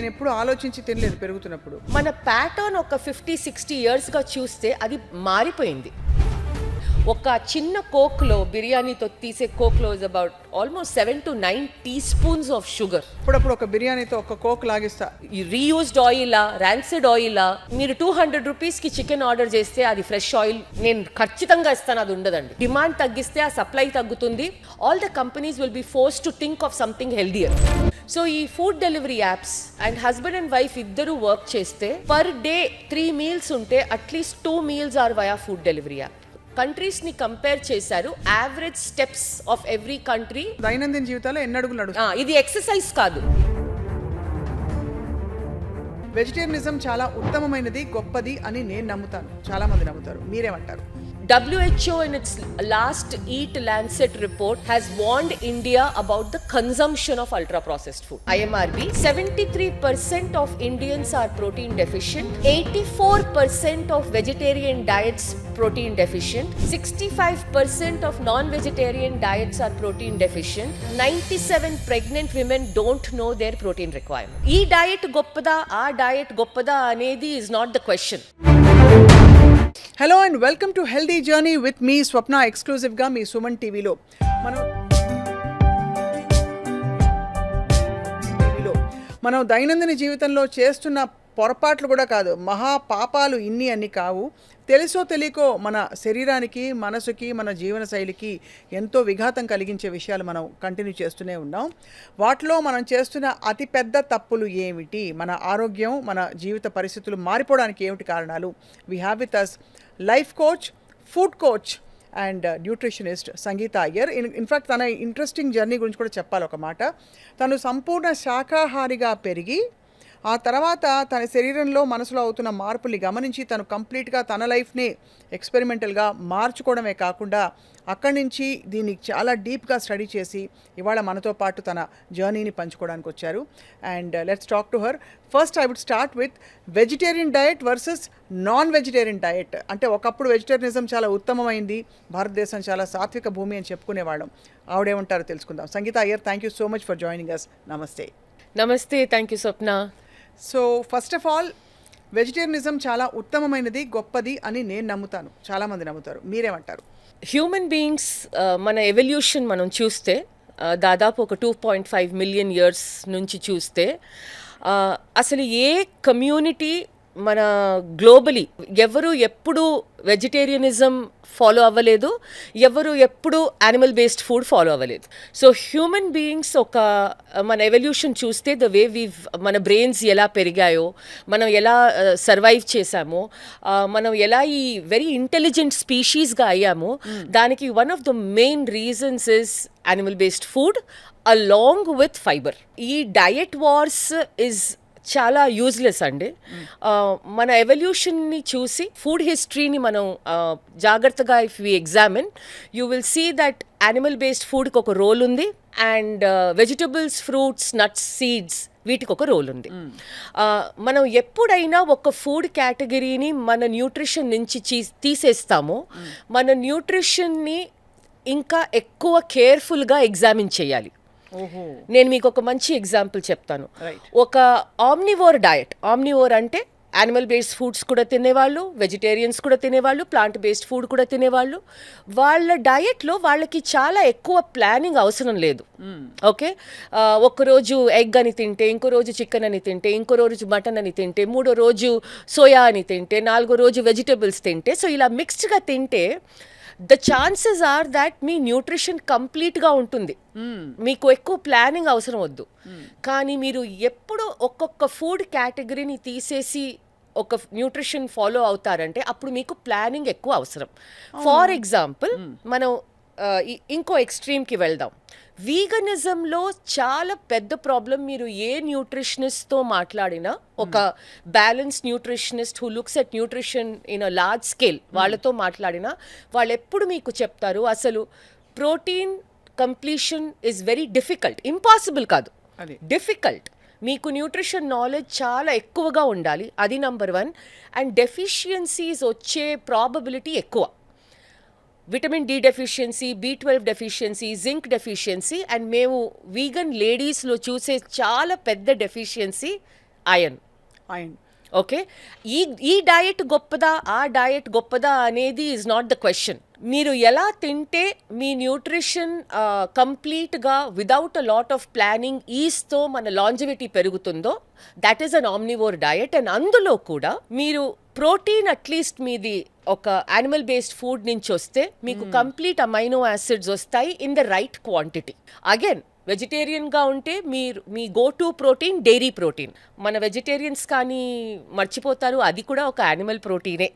నేను ఎప్పుడు ఆలోచించి తినలేదు పెరుగుతున్నప్పుడు. మన ప్యాటర్న్ ఒక 50-60 ఇయర్స్గా చూస్తే అది మారిపోయింది. ఒక చిన్న కోక్లో బిర్యానీతో తీసే కోక్లో is about almost 7 to 9 teaspoons of sugar. అప్పుడప్పుడు ఒక బిర్యానీతో ఒక కోక్ లాగిస్తా. ఈ రీయూజ్డ్ ఆయిలా, ర్యాన్సిడ్ ఆయిలా, మీరు 200 రూపీస్కి చికెన్ ఆర్డర్ చేస్తే అది ఫ్రెష్ ఆయిల్ నేను ఖచ్చితంగా ఇస్తాను, అది ఉండదండి. డిమాండ్ తగ్గిస్తే ఆ సప్లై తగ్గుతుంది. All the companies will be force to think of something healthier. So ఈ food delivery apps and husband and wife ఇద్దరు వర్క్ చేస్తే పర్ డే 3 meals ఉంటే at least 2 meals or via food delivery app. Countries ని compare చేశారు, average steps of every country. దైనందిన జీవితాల్లో ఎన్ని అడుగులు నడుస్తాయి. ఇది ఎక్సర్సైజ్ కాదు. వెజిటేరియనిజం చాలా ఉత్తమమైనది, గొప్పది అని నేను నమ్ముతాను, చాలా మంది నమ్ముతారు. మీరేమంటారు? WHO in its last Eat Lancet report has warned India about the consumption of ultra processed food. IMRB, 73% of Indians are protein deficient, 84% of vegetarian diets protein deficient, 65% of non-vegetarian diets are protein deficient, 97 pregnant women don't know their protein requirement. Ee diet goppada, aa diet goppada anedi is not the question. Hello and welcome to healthy journey with me Swapna, ఎక్స్క్లూజివ్గా మీ సుమన్ టీవీలో. మనం దైనందిన జీవితంలో చేస్తున్న పొరపాట్లు కూడా కాదు, మహా పాపాలు ఇన్ని అన్ని కావు. తెలుసో తెలియకో మన శరీరానికి, మనసుకి, మన జీవన శైలికి ఎంతో విఘాతం కలిగించే విషయాలు మనం కంటిన్యూ చేస్తూనే ఉన్నాం. వాటిలో మనం చేస్తున్న అతిపెద్ద తప్పులు ఏమిటి, మన ఆరోగ్యం, మన జీవిత పరిస్థితులు మారిపోవడానికి ఏమిటి కారణాలు? We have with us life coach, food coach and nutritionist Sangeetha Iyer. In fact తన ఇంట్రెస్టింగ్ జర్నీ గురించి కూడా చెప్పాలి ఒక మాట. తను సంపూర్ణ శాకాహారిగా పెరిగి ఆ తర్వాత తన శరీరంలో, మనసులో అవుతున్న మార్పుల్ని గమనించి తను కంప్లీట్గా తన లైఫ్ని ఎక్స్పెరిమెంటల్గా మార్చుకోవడమే కాకుండా అక్కడి నుంచి దీన్ని చాలా డీప్గా స్టడీ చేసి ఇవాళ మనతో పాటు తన జర్నీని పంచుకోవడానికి వచ్చారు. And let's talk to her. First I would start with vegetarian diet versus non vegetarian diet. అంటే ఒకప్పుడు వెజిటేరియనిజం చాలా ఉత్తమమైంది, భారతదేశం చాలా సాత్విక భూమి అని చెప్పుకునేవాళ్ళం. ఆవిడేమంటారో తెలుసుకుందాం. Sangeetha Iyer, thank you so much for joining us. నమస్తే. నమస్తే, thank you Swapna. So first of all, vegetarianism చాలా ఉత్తమమైనది, గొప్పది అని నేను నమ్ముతాను, చాలామంది నమ్ముతారు. మీరేమంటారు? హ్యూమన్ బీయింగ్స్ మన ఎవల్యూషన్ మనం చూస్తే దాదాపు ఒక 2.5 million years నుంచి చూస్తే అసలు ఏ కమ్యూనిటీ మన గ్లోబలీ ఎవరు ఎప్పుడు వెజిటేరియనిజం ఫాలో అవ్వలేదు, ఎవరు ఎప్పుడు యానిమల్ బేస్డ్ ఫుడ్ ఫాలో అవ్వలేదు. సో హ్యూమన్ బీయింగ్స్ ఒక మన ఎవల్యూషన్ చూస్తే ద వే మన బ్రెయిన్స్ ఎలా పెరిగాయో, మనం ఎలా సర్వైవ్ చేసామో, మనం ఎలా ఈ వెరీ ఇంటెలిజెంట్ స్పీషీస్గా అయ్యామో, దానికి one of the main reasons is animal based food along with fibre. ఈ డయట్ వార్స్ ఇస్ చాలా యూజ్లెస్ అండి. మన ఎవల్యూషన్ని చూసి ఫుడ్ హిస్టరీని మనం జాగ్రత్తగా if we examine, you will see that animal based ఫుడ్కి ఒక రోల్ ఉంది and vegetables, fruits, nuts, seeds వీటికి ఒక రోల్ ఉంది. మనం ఎప్పుడైనా ఒక ఫుడ్ కేటగిరీని మన న్యూట్రిషన్ నుంచి తీసేస్తామో మన న్యూట్రిషన్ని ఇంకా ఎక్కువ కేర్ఫుల్గా ఎగ్జామిన్ చేయాలి. నేను మీకు ఒక మంచి ఎగ్జాంపుల్ చెప్తాను. ఒక ఆమ్నివోర్ డయట్, ఆమ్నివోర్ అంటే యానిమల్ బేస్డ్ ఫుడ్స్ కూడా తినేవాళ్ళు, వెజిటేరియన్స్ కూడా తినేవాళ్ళు, ప్లాంట్ బేస్డ్ ఫుడ్ కూడా తినేవాళ్ళు. వాళ్ళ డయట్లో వాళ్ళకి చాలా ఎక్కువ ప్లానింగ్ అవసరం లేదు. ఓకే, ఒక్కరోజు ఎగ్ అని తింటే, ఇంకో రోజు చికెన్ అని తింటే, ఇంకో రోజు మటన్ అని తింటే, మూడో రోజు సోయా అని తింటే, నాలుగో రోజు వెజిటబుల్స్ తింటే, సో ఇలా మిక్స్డ్గా తింటే ద ఛాన్సెస్ ఆర్ దాట్ మీ న్యూట్రిషన్ కంప్లీట్గా ఉంటుంది, మీకు ఎక్కువ ప్లానింగ్ అవసరం వద్దు. కానీ మీరు ఎప్పుడు ఒక్కొక్క ఫుడ్ కేటగిరీని తీసేసి ఒక న్యూట్రిషన్ ఫాలో అవుతారంటే అప్పుడు మీకు ప్లానింగ్ ఎక్కువ అవసరం. ఫార్ ఎగ్జాంపుల్, మనం ఇంకో ఎక్స్ట్రీమ్కి వెళ్దాం. వీగనిజంలో చాలా పెద్ద ప్రాబ్లం. మీరు ఏ న్యూట్రిషనిస్ట్తో మాట్లాడినా, ఒక balance nutritionist who looks at nutrition in a large scale వాళ్ళతో మాట్లాడినా వాళ్ళు ఎప్పుడు మీకు చెప్తారు, అసలు protein completion is very difficult. Impossible కాదు, డిఫికల్ట్. మీకు న్యూట్రిషన్ నాలెడ్జ్ చాలా ఎక్కువగా ఉండాలి, అది నంబర్ 1. అండ్ డెఫిషియన్సీస్ వచ్చే ప్రాబబిలిటీ ఎక్కువ. Vitamin D deficiency, B12 deficiency, zinc deficiency, and మేము వీగన్ లేడీస్లో చూసే చాలా పెద్ద డెఫిషియన్సీ ఐరన్. ఐరన్. ఓకే, ఈ డయట్ గొప్పదా ఆ డయట్ గొప్పదా అనేది ఈజ్ నాట్ ద క్వశ్చన్. మీరు ఎలా తింటే మీ న్యూట్రిషన్ కంప్లీట్గా without a lot of planning ఈజ్తో మన లాంజివిటీ పెరుగుతుందో that is an omnivore diet. And అందులో కూడా మీరు ప్రోటీన్ అట్లీస్ట్ మీది ఒక యానిమల్ బేస్డ్ ఫుడ్ నుంచి వస్తే మీకు కంప్లీట్ అమైనో యాసిడ్స్ వస్తాయి in the right quantity. Again వెజిటేరియన్గా ఉంటే మీరు మీ go to protein dairy protein. మన వెజిటేరియన్స్ కానీ మర్చిపోతారు అది కూడా ఒక యానిమల్ ప్రోటీనే.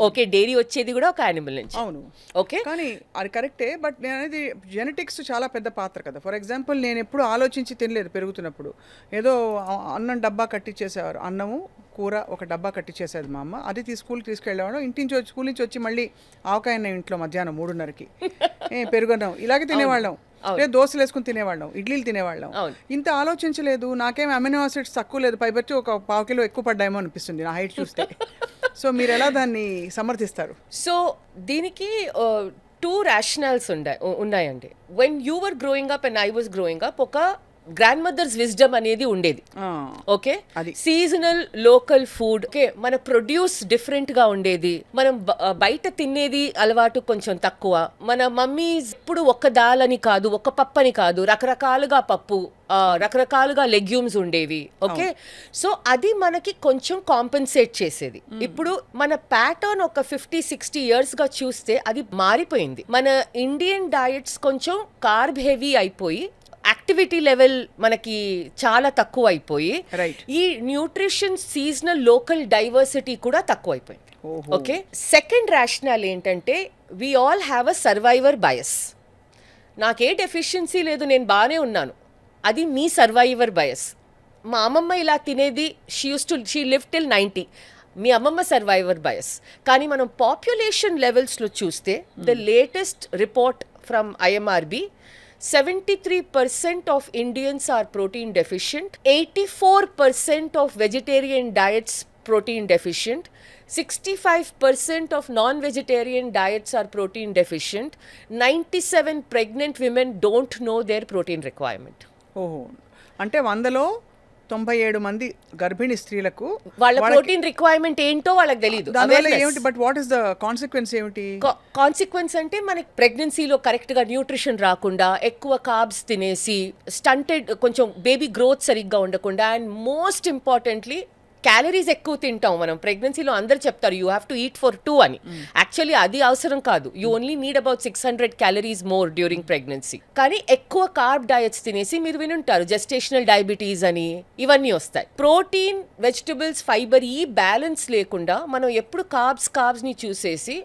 ఓకే, డైరీ వచ్చేది కూడా ఒక యానిమల్ నుంచి. అవును, ఓకే, కానీ అది కరెక్టే. బట్ నేను అనేది జెనెటిక్స్ చాలా పెద్ద పాత్ర కదా. ఫర్ ఎగ్జాంపుల్ నేను ఎప్పుడు ఆలోచించి తినలేదు పెరుగుతున్నప్పుడు. ఏదో అన్నం డబ్బా కట్టించేసేవారు, అన్నము కూర ఒక డబ్బా కట్టించేసేది మా అమ్మ. అది స్కూల్కి తీసుకెళ్ళేవాడు. ఇంటి నుంచి వచ్చి స్కూల్ నుంచి వచ్చి మళ్ళీ ఆవకాయ అన్నం ఇంట్లో మధ్యాహ్నం 3:30కి పెరుగన్నం ఇలాగే తినేవాళ్ళం. లేదు దోశలు వేసుకుని తినేవాళ్ళం, ఇడ్లీలు తినేవాళ్ళం. ఇంత ఆలోచించలేదు. నాకేం అమినో ఆసిడ్స్ తక్కువ లేదు, పైపచ్చి ఒక 1/4 కిలో ఎక్కువ పడ్డాయేమో అనిపిస్తుంది నా హైట్ చూస్తే. సో మీరు ఎలా దాన్ని సమర్థిస్తారు? సో దీనికి టూ రేషనల్స్ ఉన్నాయండి. When you were growing up and I was growing up ఒక గ్రాండ్ మదర్స్ విజ్డమ్ అనేది ఉండేది. Okay, seasonal local food. Okay, మన ప్రొడ్యూస్ డిఫరెంట్ గా ఉండేది. మనం బయట తినేది అలవాటు కొంచెం తక్కువ. మన మమ్మీ ఇప్పుడు ఒక దాల్ అని కాదు, ఒక పప్పు అని కాదు, రకరకాలుగా పప్పు, రకరకాలుగా లెగ్యూమ్స్ ఉండేవి. ఓకే, సో అది మనకి కొంచెం కాంపెన్సేట్ చేసేది. ఇప్పుడు మన ప్యాటర్న్ ఒక 50-60 years గా చూస్తే అది మారిపోయింది. మన ఇండియన్ డయట్స్ కొంచెం కార్బ్ హెవీ అయిపోయి యాక్టివిటీ లెవెల్ మనకి చాలా తక్కువ అయిపోయి ఈ న్యూట్రిషన్ సీజనల్ లోకల్ డైవర్సిటీ కూడా తక్కువ అయిపోయింది. ఓకే, సెకండ్ రేషనల్ ఏంటంటే we all have a survivor bias. నాకే డెఫిషియన్సీ లేదు, నేను బాగానే ఉన్నాను, అది మీ సర్వైవర్ బయస్. మా అమ్మమ్మ ఇలా తినేది, షీ లివ్ టిల్ 90, మీ అమ్మమ్మ సర్వైవర్ బయస్. కానీ మనం పాపులేషన్ లెవెల్స్లో చూస్తే the latest report from IMRB 73% of Indians are protein deficient, 84% of vegetarian diets protein deficient, 65% of non-vegetarian diets are protein deficient, 97 pregnant women don't know their protein requirement. ఓహో, అంటే 100లో 97 మంది గర్భిణీ స్త్రీలకు వాళ్ళ ప్రోటీన్ రిక్వైర్మెంట్ ఏంటో వాళ్ళకి తెలియదు. ఏమిటి, but what is the consequence ఏమిటి? కాన్సిక్వెన్స్ అంటే మనకి ప్రెగ్నెన్సీలో కరెక్ట్ గా న్యూట్రిషన్ రాకుండా, ఎక్కువ కార్బ్స్ తినేసి, స్టంటెడ్ కొంచెం బేబీ గ్రోత్ సరిగ్గా ఉండకుండా, అండ్ మోస్ట్ ఇంపార్టెంట్లీ క్యాలరీస్ ఎక్కువ తింటాం మనం ప్రెగ్నెన్సీలో. అందరు చెప్తారు you have to eat for 2 అని. యాక్చువల్లీ అది అవసరం కాదు. You only need about 600 calories more during pregnancy. కానీ ఎక్కువ కార్బ్ డయట్స్ తినేసి మీరు వినుంటారు జెస్టేషనల్ డయాబెటీస్ అని, ఇవన్నీ వస్తాయి. ప్రోటీన్, వెజిటబుల్స్, ఫైబర్ ఈ బ్యాలెన్స్ లేకుండా మనం ఎప్పుడు కార్బ్స్ని చూసేసి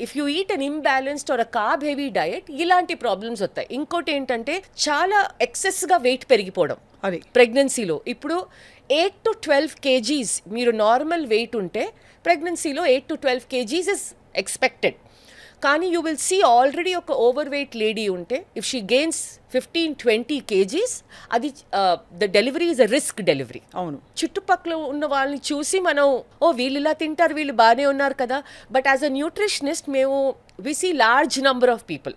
if you eat an imbalanced or a carb heavy diet ఇలాంటి ప్రాబ్లమ్స్ వస్తాయి. ఇంకోటి ఏంటంటే చాలా ఎక్సెస్గా వెయిట్ పెరిగిపోవడం అది ప్రెగ్నెన్సీలో. ఇప్పుడు 8 to 12 kgs మీరు నార్మల్ వెయిట్ ఉంటే ప్రెగ్నెన్సీలో 8 to 12 kgs ఇస్ ఎక్స్పెక్టెడ్. కానీ యూ విల్ సీ ఆల్రెడీ ఒక ఓవర్ వెయిట్ లేడీ ఉంటే ఇఫ్ షీ గెయిన్స్ 15-20 kgs అది the delivery is a risk delivery. అవును, చుట్టుపక్కల ఉన్న వాళ్ళని చూసి మనం వీళ్ళు ఇలా తింటారు, వీళ్ళు బాగానే ఉన్నారు కదా. బట్ యాజ్ అ న్యూట్రిషనిస్ట్ మేము we see large number of people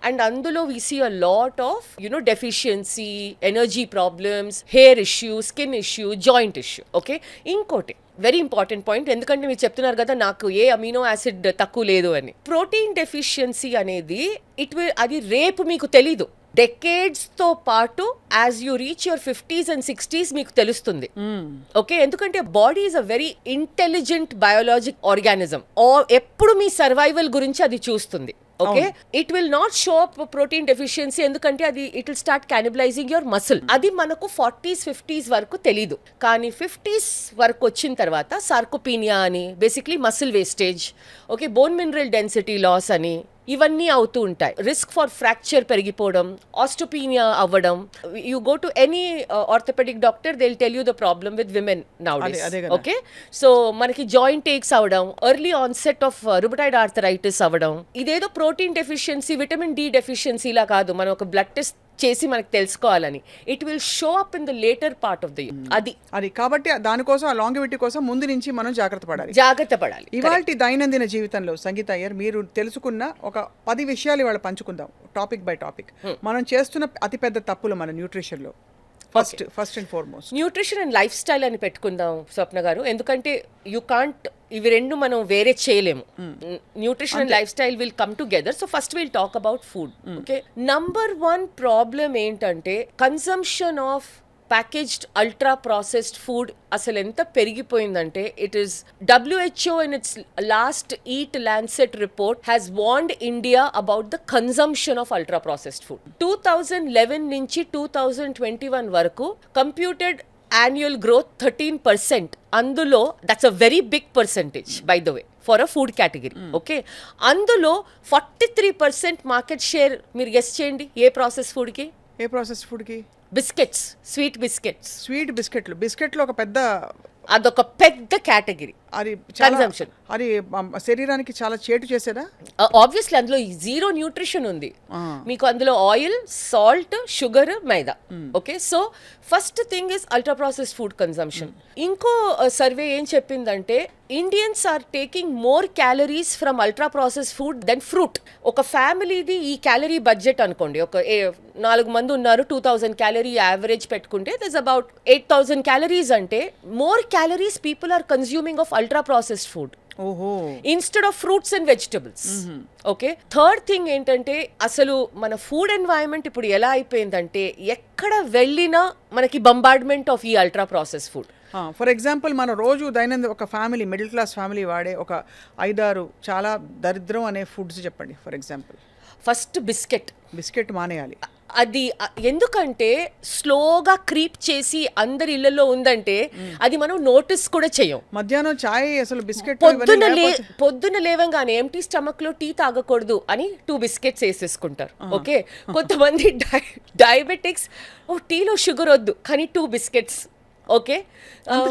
and అందులో we see a lot of deficiency, energy problems, hair issue, skin issue, joint issue. Okay, ఇంకోటి వెరీ ఇంపార్టెంట్ పాయింట్, ఎందుకంటే మీరు చెప్తున్నారు కదా నాకు ఏ అమినో యాసిడ్ తక్కువ లేదు అని. ప్రోటీన్ డెఫిషియన్సీ అనేది అది రేపు మీకు తెలీదు, డెకేడ్స్ తో పాటు as you reach your 50s and 60s మీకు తెలుస్తుంది. ఓకే, ఎందుకంటే body is a very intelligent biologic organism. ఎప్పుడు మీ సర్వైవల్ గురించి అది చూస్తుంది. Okay, it will not show up protein deficiency, ఎందుకంటే అది it will start cannibalising your muscle. అది మనకు 40s, 50s వరకు తెలీదు. కానీ 50s వరకు వచ్చిన తర్వాత సార్కోపీనియా అని, basically muscle wastage, okay, bone mineral density loss అని ఇవన్నీ అవుతూ ఉంటాయి. రిస్క్ ఫర్ ఫ్రాక్చర్ పెరిగిపోవడం, ఆస్టోపీనియా అవ్వడం. You go to any orthopaedic doctor they will tell you the problem with women nowadays. Okay, so మనకి joint aches అవ్వడం, early onset of rheumatoid arthritis అవ్వడం. ఇదేదో ప్రోటీన్ డెఫిషియన్సీ, విటమిన్ డి డెఫిషియన్సీలా కాదు, మనం ఒక బ్లడ్ టెస్ట్ చేసి మనకు తెలుసుకోవాలని. It will show up in the later part of the year. అది కాబట్టి దానికోసం ఆ లాంగివిటీ కోసం ముందు నుంచి మనం జాగ్రత్త పడాలి. ఇవాల్టి దైనందిన జీవితంలో సంగీత అయ్యర్ మీరు తెలుసుకున్న ఒక 10 విషయాలు ఇవాళ పంచుకుందాం, టాపిక్ బై టాపిక్. మనం చేస్తున్న అతిపెద్ద తప్పులు మన న్యూట్రిషన్లో. First and foremost. Nutrition and lifestyle అని పెట్టుకుందాం స్వప్న గారు, ఎందుకంటే యూ కాంట్, ఇవి రెండు మనం వేరే చేయలేము. Nutrition and lifestyle will come together. So first will talk about food. Okay, number 1 problem ఏంటంటే consumption of packaged ultra processed food అసలు ఎంత పెరిగిపోయిందంటే, it is WHO in its last Eat Lancet report has warned India about the consumption of ultra processed food. 2011 నుంచి 2021 వరకు computed annual growth 13%. అందులో that's a very big percentage by the way for a food category. Okay, అందులో 43% market share. మీరు guess చేయండి ఏ process ఫుడ్కి? ఏ process ఫుడ్కి? Biscuits, sweet biscuits. Sweet బిస్కెట్లు ఒక పెద్ద, అదొక పెద్ద కేటగిరీ. అది కన్సంప్షన్. అది శరీరానికి చాలా చేటు చేసేదా? ఆబ్వియస్లీ అందులో జీరో న్యూట్రిషన్ ఉంది. మీకు అందులో oil, salt, sugar, maida. Okay, so first thing is ultra processed food consumption. ఇంకో సర్వే ఏం చెప్పిందంటే Indians are taking more calories from ultra processed food than fruit. ఒక ఫ్యామిలీది ఈ క్యాలరీ బడ్జెట్ అనుకోండి, ఒక 4 మంది ఉన్నారు, 2000 క్యాలరీ యావరేజ్ పెట్టుకుంటే దట్స్ అబౌట్ 8000 క్యాలరీస్. అంటే more calories people are consuming of ultra processed food instead of fruits and vegetables. Okay, third thing ఏంటంటే అసలు మన ఫుడ్ ఎన్వైరన్మెంట్ ఇప్పుడు ఎలా అయిపోయిందంటే ఎక్కడ వెళ్ళినా మనకి బంబార్డ్మెంట్ ఆఫ్ ఈ ultra process food. For example మన రోజు దైనందిన ఒక ఫ్యామిలీ, మిడిల్ క్లాస్ ఫ్యామిలీ వాడే ఒక 5-6 చాలా దరిద్రం అనే ఫుడ్స్ చెప్పండి. ఫర్ ఎగ్జాంపుల్ ఫస్ట్ బిస్కెట్ మానేయాలి. అది ఎందుకంటే స్లోగా క్రీప్ చేసి అందరి ఇళ్లలో ఉందంటే అది మనం నోటీస్ కూడా చేయం. మధ్యాహ్నం చాయ్ అసలు బిస్కెట్ పొద్దున్న లేవంగానే ఎంటీ స్టమక్ లో టీ తాగకూడదు అని 2 బిస్కెట్స్ వేసేసుకుంటారు. ఓకే, కొంతమంది డయాబెటిక్స్, టీలో షుగర్ వద్దు కానీ 2 బిస్కెట్స్. ఓకే,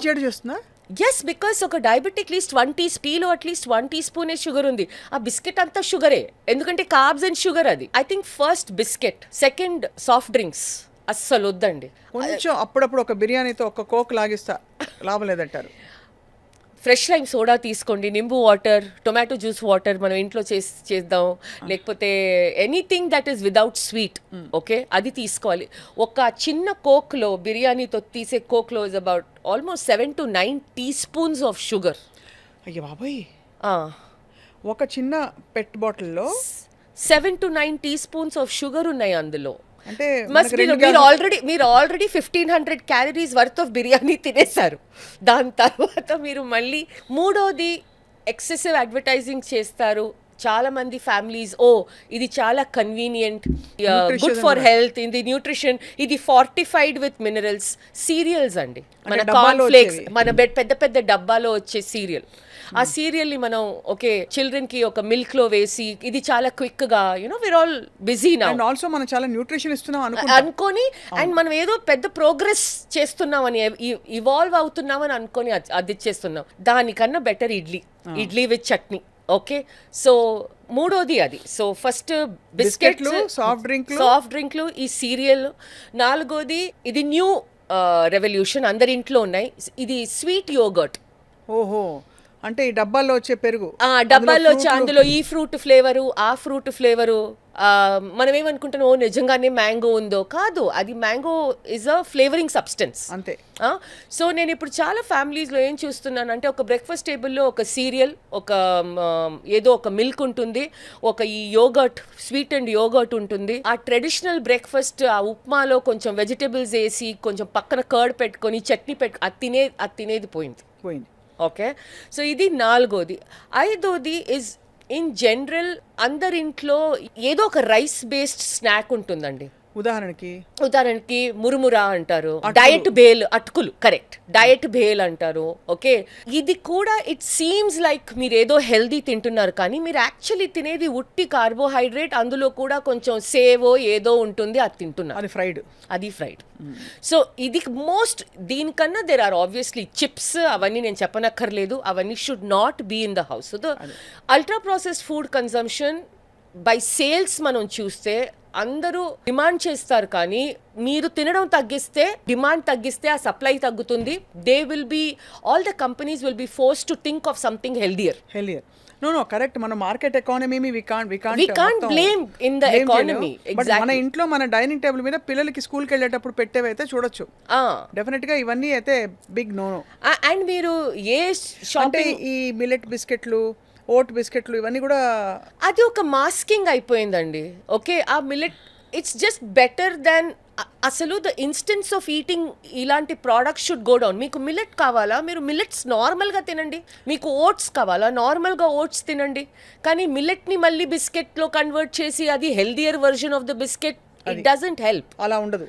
చేడు చేస్తుందా? ఎస్, బికాస్ ఒక డయాబెటిక్ లీస్ట్ 1 టీలో అట్లీస్ట్ 1 టీ స్పూనే షుగర్ ఉంది. ఆ బిస్కెట్ అంతా షుగరే, ఎందుకంటే కార్బ్స్ అండ్ షుగర్ అది. I think first biscuit, second soft drinks అస్సలు వద్దండి. కొంచెం అప్పుడప్పుడు ఒక బిర్యానీతో ఒక కోక్ లాగిస్తా, లాభం లేదంటారు. ఫ్రెష్ లైమ్ సోడా తీసుకోండి, నింబు వాటర్, టొమాటో జ్యూస్ వాటర్ మనం ఇంట్లో చేద్దాం, లేకపోతే anything that is without sweet. Okay, అది తీసుకోవాలి. ఒక చిన్న కోక్లో, బిర్యానీతో తీసే కోక్లో is about almost 7 to 9 teaspoons of sugar. అయ్యో బాబాయ్, ఒక చిన్న పెట్ బాటిల్లో 7 to 9 teaspoons ఆఫ్ షుగర్ ఉన్నాయి అందులో. అంటే మీరు already 1500 calories worth of biryani తినేశారు. దాని తర్వాత మీరు మళ్ళీ మూడోది ఎక్సెసివ్ అడ్వర్టైజింగ్ చేస్తారు. చాలా మంది ఫ్యామిలీస్, ఇది చాలా కన్వీనియంట్, గుడ్ ఫర్ హెల్త్, ఇది న్యూట్రిషన్, ఇది ఫార్టిఫైడ్ విత్ మినరల్స్. సీరియల్స్ అండి, మన కార్న్ ఫ్లేక్స్, మన పెద్ద పెద్ద డబ్బాలో వచ్చే సీరియల్. ఆ సీరియల్ ని మనం ఓకే చిల్డ్రన్ కి ఒక మిల్క్ లో వేసి, ఇది చాలా క్విక్ గా we're all busy now, and also మనం చాలా న్యూట్రిషన్ ఇస్తున్నాం అనుకొని, అండ్ మనం ఏదో పెద్ద ప్రోగ్రెస్ చేస్తున్నామని, ఇవాల్వ్ అవుతున్నామని అనుకొని అది చేస్తున్నాం. దానికన్నా better idli with chutney. Okay, so మూడోది అది. సో ఫస్ట్ బిస్కెట్లు, సాఫ్ట్ డ్రింక్లు, ఈ సీరియల్. నాలుగోది ఇది న్యూ రెవల్యూషన్, అందరి ఇంట్లో ఉన్నాయి, ఇది స్వీట్ యోగర్ట్. ఓహో, అంటే ఈ డబ్బాల్లో వచ్చే పెరుగు, డబ్బాల్లో వచ్చే అందులో ఈ ఫ్రూట్ ఫ్లేవరు, ఆ ఫ్రూట్ ఫ్లేవరు. మనం ఏమనుకుంటున్నాం, నిజంగానే మ్యాంగో ఉందో? కాదు, అది mango is a flavouring substance అంతే. సో నేను ఇప్పుడు చాలా ఫ్యామిలీస్లో ఏం చూస్తున్నానంటే, ఒక బ్రేక్ఫాస్ట్ టేబుల్లో ఒక సీరియల్, ఒక ఏదో ఒక మిల్క్ ఉంటుంది, ఒక ఈ యోగర్ట్, స్వీట్ అండ్ యోగర్ట్ ఉంటుంది. ఆ ట్రెడిషనల్ బ్రేక్ఫాస్ట్, ఆ ఉప్మాలో కొంచెం వెజిటేబుల్స్ వేసి, కొంచెం పక్కన కర్డ్ పెట్టుకొని, చట్నీ అది తినేది పోయింది. ఓకే, సో ఇది నాలుగోది. ఐదోది ఇస్ ఇన్ జనరల్ అందరింట్లో ఏదో ఒక రైస్ బేస్డ్ స్నాక్ ఉంటుందండి. ఉదాహరణకి మురుమురా అంటారు, డయట్ బేల్, అటుకులు, కరెక్ట్, డయట్ బేల్ అంటారు. ఓకే, ఇది కూడా ఇట్ సీమ్స్ లైక్ మీరు ఏదో హెల్దీ తింటున్నారు, కానీ మీరు యాక్చువల్లీ తినేది ఉట్టి కార్బోహైడ్రేట్, అందులో కూడా కొంచెం సేవో ఏదో ఉంటుంది, అది తింటున్నారు, అది ఫ్రైడ్. సో ఇది మోస్ట్, దీనికన్నా దేర్ ఆర్ ఆబ్వియస్లీ చిప్స్, అవన్నీ నేను చెప్పనక్కర్లేదు, అవన్నీ should not be in the house. So the ultra processed food consumption by sales మనం చూస్తే అందరూ డిమాండ్ చేస్తారు, కానీ మీరు తినడం తగ్గిస్తే, డిమాండ్ తగ్గిస్తే ఆ సప్లై తగ్గుతుంది. They will be, all the companies will be forced to think of something healthier. No correct. మన market economy We can't blame in the economy. But మన Exactly. ఇంట్లో మన డైనింగ్ టేబుల్ మీద పిల్లలకి స్కూల్కి వెళ్ళేటప్పుడు పెట్టేవైతే చూడొచ్చు. డెఫినెట్ గా ఇవన్నీ అయితే బిగ్ నో. అండ్ మీరు ఏ అంటే షాపింగ్, ఈ మిల్లెట్ బిస్కెట్లు, ఓట్ బిస్కెట్లు ఇవన్నీ కూడా అది ఒక మాస్కింగ్ అయిపోయిందండి. ఓకే, ఆ millet it's just better than, అసలు ద ఇన్స్టెన్స్ ఆఫ్ ఈటింగ్ ఇలాంటి ప్రోడక్ట్స్ షుడ్ గో డౌన్. మీకు మిల్లెట్ కావాలా, మీరు మిల్లెట్స్ నార్మల్గా తినండి. మీకు ఓట్స్ కావాలా, నార్మల్గా ఓట్స్ తినండి. కానీ మిల్లెట్ని మళ్ళీ బిస్కెట్లో కన్వర్ట్ చేసి అది healthier version of the biscuit, it doesn't help. అలా ఉండదు.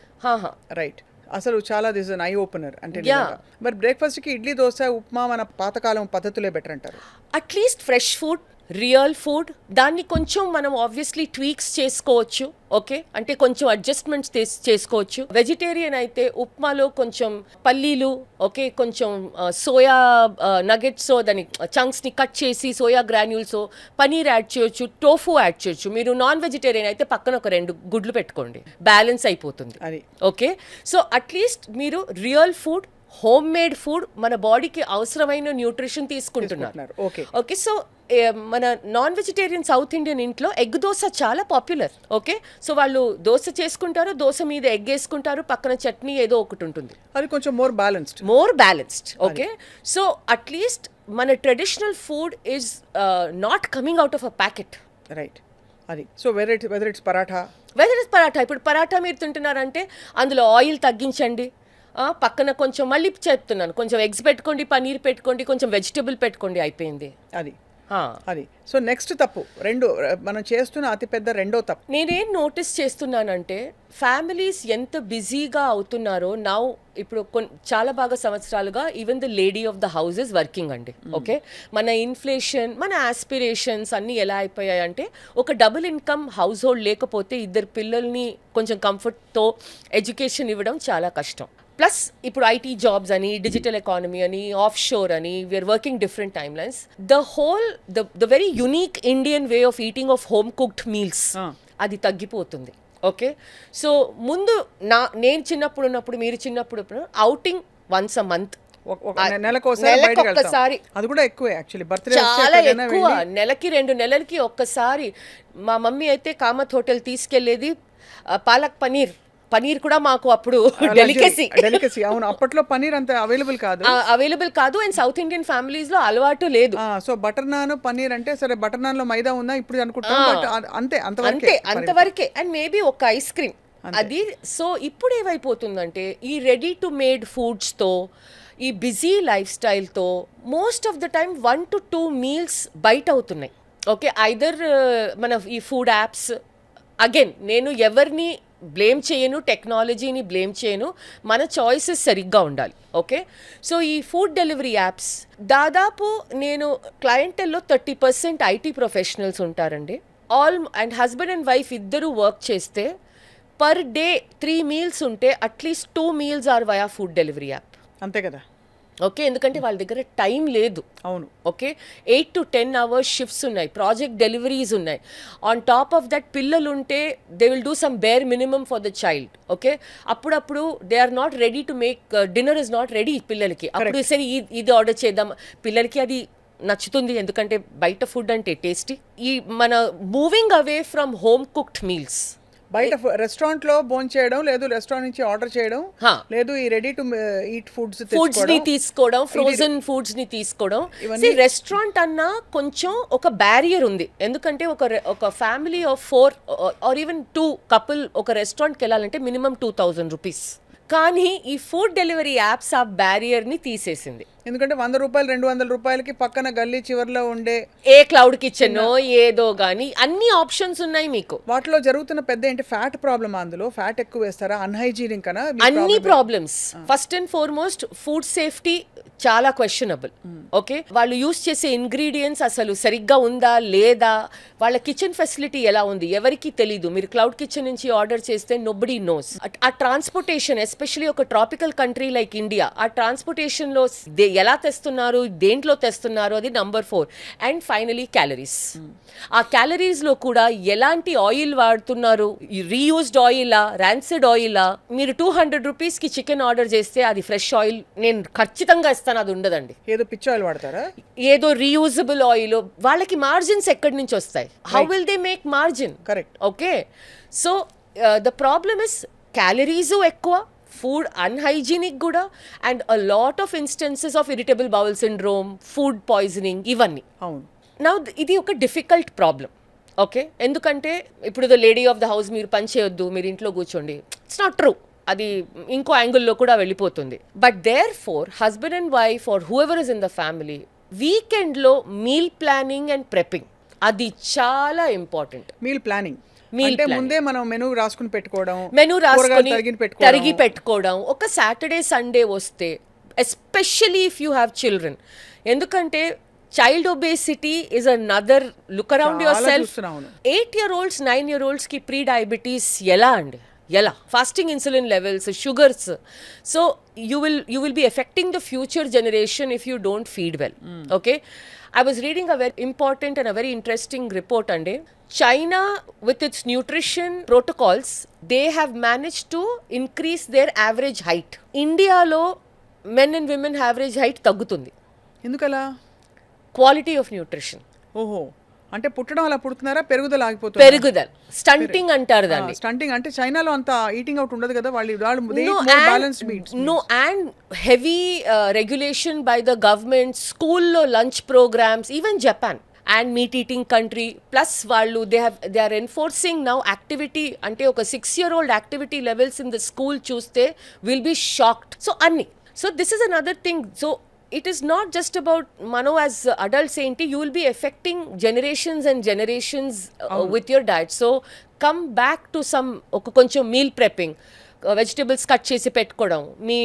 రైట్. అసలు చాలా దిస్ ఐ ఓపెనర్ అంటే. Yeah. మరి బ్రేక్ఫాస్ట్కి ఇడ్లీ, దోశ, ఉప్మా మన పాతకాలం పద్ధతులే బెటర్ అంటారు. At least fresh food, real food, దాన్ని కొంచెం మనం ఆబ్వియస్లీ ట్వీక్స్ చేసుకోవచ్చు. ఓకే, అంటే కొంచెం అడ్జస్ట్మెంట్స్ చేసుకోవచ్చు. వెజిటేరియన్ అయితే ఉప్మాలో కొంచెం పల్లీలు, ఓకే, కొంచెం సోయా నగెట్స్, దాని చంక్స్ని కట్ చేసి సోయా గ్రాన్యూల్స్, పనీర్ యాడ్ చేయొచ్చు, టోఫు యాడ్ చేయొచ్చు. మీరు నాన్ వెజిటేరియన్ అయితే పక్కన ఒక 2 గుడ్లు పెట్టుకోండి, బ్యాలెన్స్ అయిపోతుంది. అది ఓకే, సో అట్లీస్ట్ మీరు real food, home made food, మన బాడీకి అవసరమైన న్యూట్రిషన్ తీసుకుంటున్నారు. ఓకే. ఓకే, సో మన నాన్ వెజిటేరియన్ సౌత్ ఇండియన్ ఇంట్లో ఎగ్ దోశ చాలా పాపులర్. ఓకే, సో వాళ్ళు దోశ చేసుకుంటారు, దోశ మీద ఎగ్ వేసుకుంటారు, పక్కన చట్నీ ఏదో ఒకటి ఉంటుంది. అది కొంచెం more balanced. Okay, so at least మన traditional food is not coming out of a packet. Right. అది సో వెదర్ ఇట్స్ పరాఠా. ఇప్పుడు పరాఠా మీరు తింటున్నారంటే అందులో ఆయిల్ తగ్గించండి. పక్కన కొంచెం, మళ్ళీ చెప్తున్నాను, కొంచెం ఎగ్స్ పెట్టుకోండి, పనీర్ పెట్టుకోండి, కొంచెం వెజిటబుల్ పెట్టుకోండి, అయిపోయింది. అది సో నెక్స్ట్ తప్పు మనం చేస్తున్న అతిపెద్ద రెండో తప్పు నేనేం నోటీస్ చేస్తున్నానంటే, ఫ్యామిలీస్ ఎంత బిజీగా అవుతున్నారో నౌ. ఇప్పుడు చాలా బాగా సంవత్సరాలుగా even the lady of the house is working అండి. ఓకే, మన ఇన్ఫ్లేషన్, మన ఆస్పిరేషన్స్ అన్నీ ఎలా అయిపోయాయి అంటే, ఒక డబుల్ ఇన్కమ్ హౌస్ హోల్డ్ లేకపోతే 2 పిల్లల్ని కొంచెం కంఫర్ట్తో ఎడ్యుకేషన్ ఇవ్వడం చాలా కష్టం. ప్లస్ ఇప్పుడు ఐటీ జాబ్స్ అని, డిజిటల్ ఎకానమీ అని, ఆఫ్ షోర్ అని, we are working different time lines. The very unique Indian way of eating of home cooked meals అది తగ్గిపోతుంది. ఓకే, సో ముందు నేను చిన్నప్పుడు ఉన్నప్పుడు, మీరు చిన్నప్పుడు అవుటింగ్ వన్స్ అ మంత్, నెలకొకసారి. అది కూడా ఎక్కువే యాక్చువల్లీ. బర్త్డే చాలా ఎక్కువ, నెలకి 2 నెలలకి ఒక్కసారి. మా మమ్మీ అయితే కామత్ హోటల్ తీసుకెళ్లేది. పాలక్ పనీర్ కూడా మాకు అప్పుడు డెలికసీ. అవును, అప్పట్లో పనీర్ అంత అవైలబుల్ కాదు. అండ్ సౌత్ ఇండియన్ ఫ్యామిలీస్ లో అలవాటు లేదు. సో బటర్ నాన్, పనీర్ అంటే సరే, బటర్ నాన్ లో మైదా ఉందా ఇప్పుడు అనుకుంటాం, అంతవరకే. అండ్ మేబీ ఒక ఐస్ క్రీమ్ అది. సో ఇప్పుడు ఏమైపోతుందంటే, ఈ రెడీ టు మేడ్ ఫుడ్స్ తో, ఈ బిజీ లైఫ్ స్టైల్తో most of the time 1 to 2 meals బయట అవుతున్నాయి. ఓకే, ఐదర్ మన ఈ ఫుడ్ యాప్స్, అగైన్ నేను ఎవరిని బ్లేమ్ చేయను, టెక్నాలజీని బ్లేమ్ చేయను, మన చాయిసెస్ సరిగ్గా ఉండాలి. ఓకే, సో ఈ ఫుడ్ డెలివరీ యాప్స్ దాదాపు నేను క్లయింటెల్లో 30% ఐటీ ప్రొఫెషనల్స్ ఉంటారండి. అండ్ హస్బెండ్ అండ్ వైఫ్ ఇద్దరు వర్క్ చేస్తే పర్ డే 3 మీల్స్ ఉంటే at least 2 meals or via food delivery app. అంతే కదా. ఓకే, ఎందుకంటే వాళ్ళ దగ్గర టైం లేదు. అవును. ఓకే, 8 to 10 hours షిఫ్ట్స్ ఉన్నాయి, ప్రాజెక్ట్ డెలివరీస్ ఉన్నాయి. ఆన్ టాప్ ఆఫ్ దట్ పిల్లలు ఉంటే they will do some bare minimum for the child. Okay, అప్పుడప్పుడు they are not ready to make, dinner is not ready పిల్లలకి. అప్పుడు సరే ఇది ఆర్డర్ చేద్దాం, పిల్లలకి అది నచ్చుతుంది ఎందుకంటే బయట ఫుడ్ అంటే టేస్టీ. ఈ మన moving away from home cooked meals, బయట రెస్టారెంట్ లో భోంచేయడం లేదు, రెస్టారెంట్ నుంచి ఆర్డర్ చేయడం లేదు, ఈ రెడీ టు ఈట్ ఫుడ్స్ ని తీసుకోవడం, ఫ్రోజన్ ఫుడ్స్ ని తీసుకోవడం. రెస్టారెంట్ అన్నా కొంచెం ఒక బ్యారియర్ ఉంది, ఎందుకంటే ఒక family of 4 or even 2 couple ఒక రెస్టారెంట్కి వెళ్ళాలంటే మినిమం 2000 రూపీస్. కానీ ఈ ఫుడ్ డెలివరీ యాప్స్ ఆ బ్యారియర్ ని తీసేసింది. ఎందుకంటే 100 రూపాయలు 200 రూపాయలకి పక్కన గల్లీ చివర్లో ఉండే ఏ క్లౌడ్ కిచెన్ ఏదో గానీ అన్ని ఆప్షన్స్ ఉన్నాయి మీకు. వాటిలో జరుగుతున్న పెద్ద ఏంటి, ఫ్యాట్ ప్రాబ్లమ్. అందులో ఫ్యాట్ ఎక్కువ వేస్తారా, అన్హైజీనిక్ అనా, అన్ని problems. First and foremost food safety చాలా క్వశ్చనబుల్. ఓకే, వాళ్ళు యూస్ చేసే ఇంగ్రీడియంట్స్ అసలు సరిగ్గా ఉందా లేదా, వాళ్ళ కిచెన్ ఫెసిలిటీ ఎలా ఉంది ఎవరికి తెలీదు. మీరు క్లౌడ్ కిచెన్ నుంచి ఆర్డర్ చేస్తే నోబడీ నోస్. ఆ ట్రాన్స్పోర్టేషన్, ఎస్పెషలీ ఒక ట్రాపికల్ కంట్రీ లైక్ ఇండియా, ఆ ట్రాన్స్పోర్టేషన్ లో ఎలా తెస్తున్నారు, దేంట్లో తెస్తున్నారు, అది నంబర్ 4. And finally calories. ఆ క్యాలరీస్ లో కూడా ఎలాంటి ఆయిల్ వాడుతున్నారు, రీయూజ్డ్ ఆయిలా, ర్యాన్సిడ్ ఆయిలా. మీరు 200 రూపీస్ కి చికెన్ ఆర్డర్ చేస్తే అది ఫ్రెష్ ఆయిల్ నేను ఖచ్చితంగా ఇస్తాను చేస్తాను అది ఉండదండి. ఏదో పిచ్చి ఆయిల్ వాడతారా? ఏదో రీయూజబుల్ ఆయిల్, వాళ్ళకి మార్జిన్స్ ఎక్కడి నుంచి వస్తాయి? How will they make margin? Correct. Okay, so the problem is calories ఎక్కువ, ఫుడ్ అన్హైజీనిక్ కూడా, and a lot of instances of irritable bowel syndrome, food poisoning, ఇవన్నీ. అవును. నా ఇది ఒక డిఫికల్ట్ ప్రాబ్లం. ఓకే, ఎందుకంటే ఇప్పుడు the lady of the house, మీరు పని చేయొద్దు, మీరు ఇంట్లో కూర్చోండి, ఇట్స్ నాట్ ట్రూ. అది ఇంకో యాంగిల్లో కూడా వెళ్ళిపోతుంది. But there for husband and wife or whoever is in the family, వీకెండ్లో మీల్ ప్లానింగ్ అండ్ ప్రెప్పింగ్ అది చాలా ఇంపార్టెంట్. మీల్ ప్లానింగ్ అంటే ముందే మనం మెనూ రాసుకుని పెట్టుకోవడం, మెనూ రాసుకొని తరిగి పెట్టుకోవడం. పెట్టుకోవడం. ఒక సాటర్డే సండే వస్తే, especially if you have children, ఎందుకంటే child obesity is another look around yourself. 8-year-olds 9-year-olds కి ప్రీ డయాబెటీస్ ఎలా అండి? ఎలా? Fasting insulin levels, sugars. So you will be affecting the future generation if you don't feed well. Okay, I was reading a very important and a very interesting report ande. China, with its nutrition protocols, they have managed to increase their average height. India lo men and women average height తగ్గుతుంది. ఎందుకలా? Quality of nutrition. ఓహో, అంటే పుట్టడం అలా పుడుతున్నారా, పెరుగుదల ఆగిపోతుంది? పెరుగుదల, stunting అంటారు దాన్ని. స్టంటింగ్ అంటే చైనాలో అంత ఈటింగ్ అవుట్ ఉండదు కదా, వాళ్ళు balanced meats. No, and heavy regulation by the government, స్కూల్లో lunch programmes, even Japan and meat eating country. Plus వాళ్ళు they are enforcing now activity, అంటే ఒక 6-year-old activity levels in the school చూస్తే will be shocked. So అన్ని. So this is another thing. So it is not just about mano as adults enti, you will be affecting generations and generations with your diet. So come back to some oka koncham meal prepping, vegetables cut చేసి పెట్టుకోవడం, మీ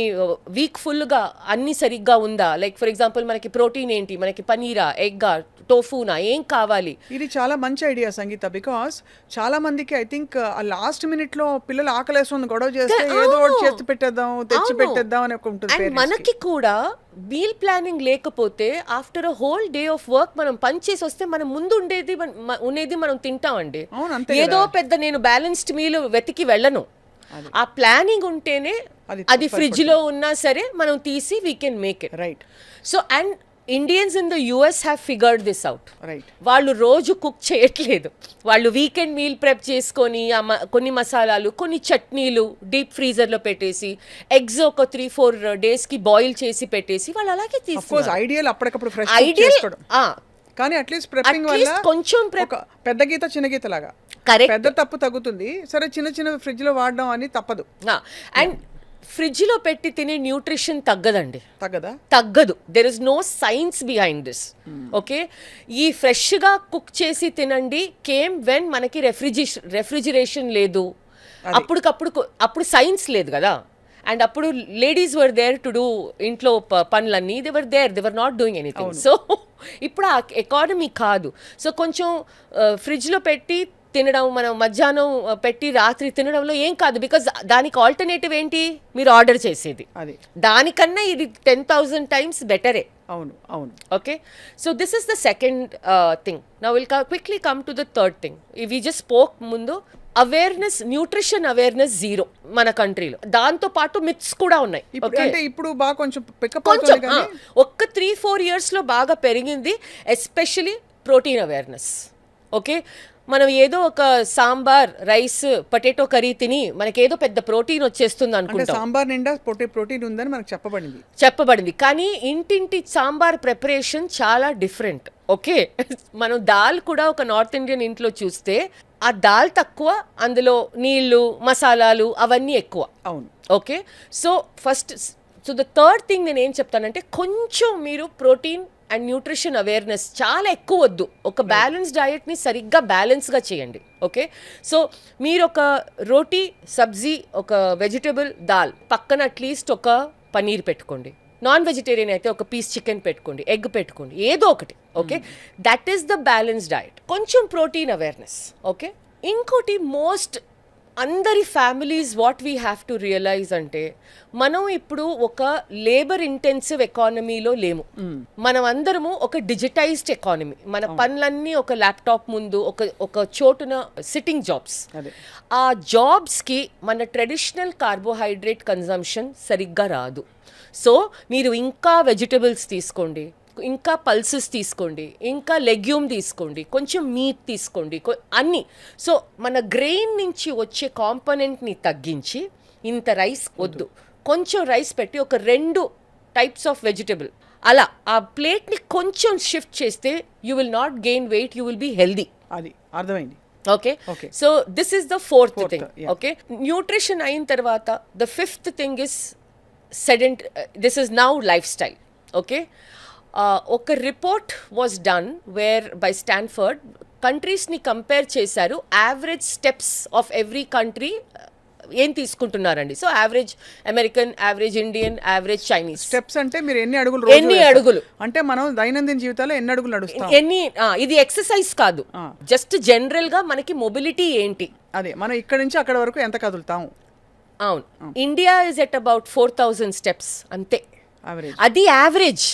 week ఫుల్గా అన్ని సరిగ్గా ఉందా, like for example మనకి protein ఏంటి, మనకి పనీరా, ఎగ్గా, టోఫూనా, ఏం కావాలి. ఇది చాలా మంచి ఐడియా సంగీత, బికాస్ చాలా మందికి ఐ థింక్ ఆ లాస్ట్ మినిట్ లో పిల్లలు ఆకలేస్తుంది గొడవ చేస్తే ఏదో ఒకటి చేసి పెట్టేద్దాం, తెచ్చి పెట్టేద్దాం అని ఉంటుంది. అండ్ మనకి కూడా మీల్ ప్లానింగ్ లేకపోతే after a whole day of work మనం పని చేసి వస్తే మనం ముందు ఉండేది మనం తింటామండి. ఏదో పెద్ద నేను బ్యాలెన్స్డ్ మీల్ వెతికి వెళ్ళను. ఆ ప్లానింగ్ ఉంటేనే అది ఫ్రిడ్జ్ లో ఉన్నా సరే మనం తీసి we can make it. Right. So and Indians in the US have figured this out. Right. వాళ్ళు రోజు కుక్ చేయట్లేదు, వాళ్ళు వీకెండ్ మీల్ ప్రెప్ చేసుకొని కొన్ని మసాలాలు, కొన్ని చట్నీలు డీప్ ఫ్రీజర్ లో పెట్టేసి, ఎగ్స్ ఒక 3-4 days కి బాయిల్ చేసి పెట్టేసి వాళ్ళు అలాగే తీసుకుంటారు. ఐడియల్ అప్పటికప్పుడు ఫ్రెష్ ఐడియల్. కానీ అట్లీస్ట్ ప్రెప్పింగ్ వల్ల కొంచెం పెద్ద గీత చిన్న గీత లాగా పెద్ద తప్పు తగ్గుతుంది. సరే, చిన్న ఫ్రిడ్జ్ లో వాడడం అని తప్పదు. అండ్ ఫ్రిడ్జ్ లో పెట్టి తినే న్యూట్రిషన్ తగ్గదండి. తగ్గదు. There is no science behind this. Okay, ఈ ఫ్రెష్ గా కుక్ చేసి తినండి కేమ్ వెన్ మనకి రెఫ్రిజిరేషన్ లేదు, అప్పుడు సైన్స్ లేదు కదా. అండ్ అప్పుడు ladies were there to do ఇంట్లో పనులన్నీ, they were not doing anything. So ఇప్పుడు ఆ ఎకానమీ కాదు. సో కొంచెం ఫ్రిడ్జ్లో పెట్టి తినడం, మనం మధ్యాహ్నం పెట్టి రాత్రి తినడంలో ఏం కాదు, బికాజ్ దానికి ఆల్టర్నేటివ్ ఏంటి, మీరు ఆర్డర్ చేసేది. దానికన్నా ఇది 10,000 times బెటరే. అవును. Okay, so this is the second thing. Now will quickly come to the third thing. We just spoke ముందు అవేర్నెస్, న్యూట్రిషన్ అవేర్నెస్ జీరో మన కంట్రీలో. దాంతో పాటు మిత్స్ కూడా ఉన్నాయి. ఇప్పుడు బాగా కొంచెం ఒక్క 3-4 years లో బాగా పెరిగింది, ఎస్పెషలీ ప్రోటీన్ అవేర్నెస్. ఓకే, మనం ఏదో ఒక సాంబార్, రైస్, పొటాటో కర్రీ తిని మనకేదో పెద్ద ప్రోటీన్ వచ్చేస్తుంది అనుకుంటాం. సాంబార్ నిండా ప్రోటీన్ ఉందని మనకు చెప్పబడింది. కానీ ఇంటింటి సాంబార్ ప్రిపరేషన్ చాలా డిఫరెంట్. ఓకే, మనం దాల్ కూడా ఒక నార్త్ ఇండియన్ ఇంట్లో చూస్తే ఆ దాల్ తక్కువ, అందులో నీళ్లు, మసాలాలు అవన్నీ ఎక్కువ. అవును. Okay, so the third thing నేను ఏం చెప్తానంటే, కొంచెం మీరు ప్రోటీన్ అండ్ న్యూట్రిషన్ అవేర్నెస్ చాలా ఎక్కువ వద్దు, ఒక బ్యాలెన్స్ డయట్ని సరిగ్గా బ్యాలెన్స్గా చేయండి. ఓకే, సో మీరు ఒక రోటీ, సబ్జీ, ఒక వెజిటబుల్, దాల్, పక్కన అట్లీస్ట్ ఒక పనీర్ పెట్టుకోండి. నాన్ వెజిటేరియన్ అయితే ఒక పీస్ చికెన్ పెట్టుకోండి, ఎగ్ పెట్టుకోండి, ఏదో ఒకటి. Okay, that is the balance diet. కొంచెం ప్రోటీన్ అవేర్నెస్. ఓకే, ఇంకోటి మోస్ట్ అందరి families what we have to realize అంటే, మనం ఇప్పుడు ఒక లేబర్ ఇంటెన్సివ్ ఎకానమీలో లేము. మనం అందరము ఒక డిజిటైజ్డ్ ఎకానమీ. మన పనులన్నీ ఒక ల్యాప్టాప్ ముందు, ఒక చోటున సిట్టింగ్ జాబ్స్. ఆ జాబ్స్కి మన ట్రెడిషనల్ కార్బోహైడ్రేట్ కన్జంప్షన్ సరిగ్గా రాదు. సో మీరు ఇంకా వెజిటబుల్స్ తీసుకోండి, ఇంకా పల్సెస్ తీసుకోండి, ఇంకా లెగ్యూమ్ తీసుకోండి, కొంచెం మీట్ తీసుకోండి, అన్నీ. సో మన గ్రెయిన్ నుంచి వచ్చే కాంపోనెంట్ని తగ్గించి ఇంత రైస్ వద్దు, కొంచెం రైస్ పెట్టి ఒక 2 టైప్స్ ఆఫ్ వెజిటబుల్ అలా ఆ ప్లేట్ని కొంచెం షిఫ్ట్ చేస్తే you will not gain weight, you will be healthy. అది అర్థమైంది. Okay, Okay. So this is the fourth Fourth, thing. yeah. Okay, nutrition అయిన తర్వాత the fifth thing is this is now lifestyle. Okay, ఒక report was done where by Stanford, కంట్రీస్ని compare చేశారు, average steps of every country ఏం తీసుకుంటున్నారండి. So average American, average Indian, average Chinese. Steps అంటే మీరు ఎన్ని అడుగులు రోజు ఎన్ని వేస్తారు? అడుగులు? అంటే మనం దైనందిన జీవితంలో ఎన్ని అడుగులు నడుస్తాం? ఇది ఎక్సర్సైజ్ కాదు, జస్ట్ జనరల్ గా మనకి మొబిలిటీ ఏంటి. అదే మనం ఇక్కడ నుంచి అక్కడ వరకు ఎంత కదులుతాం? అవును, India is at about 4000 steps అంతే, యావరేజ్. అది యావరేజ్.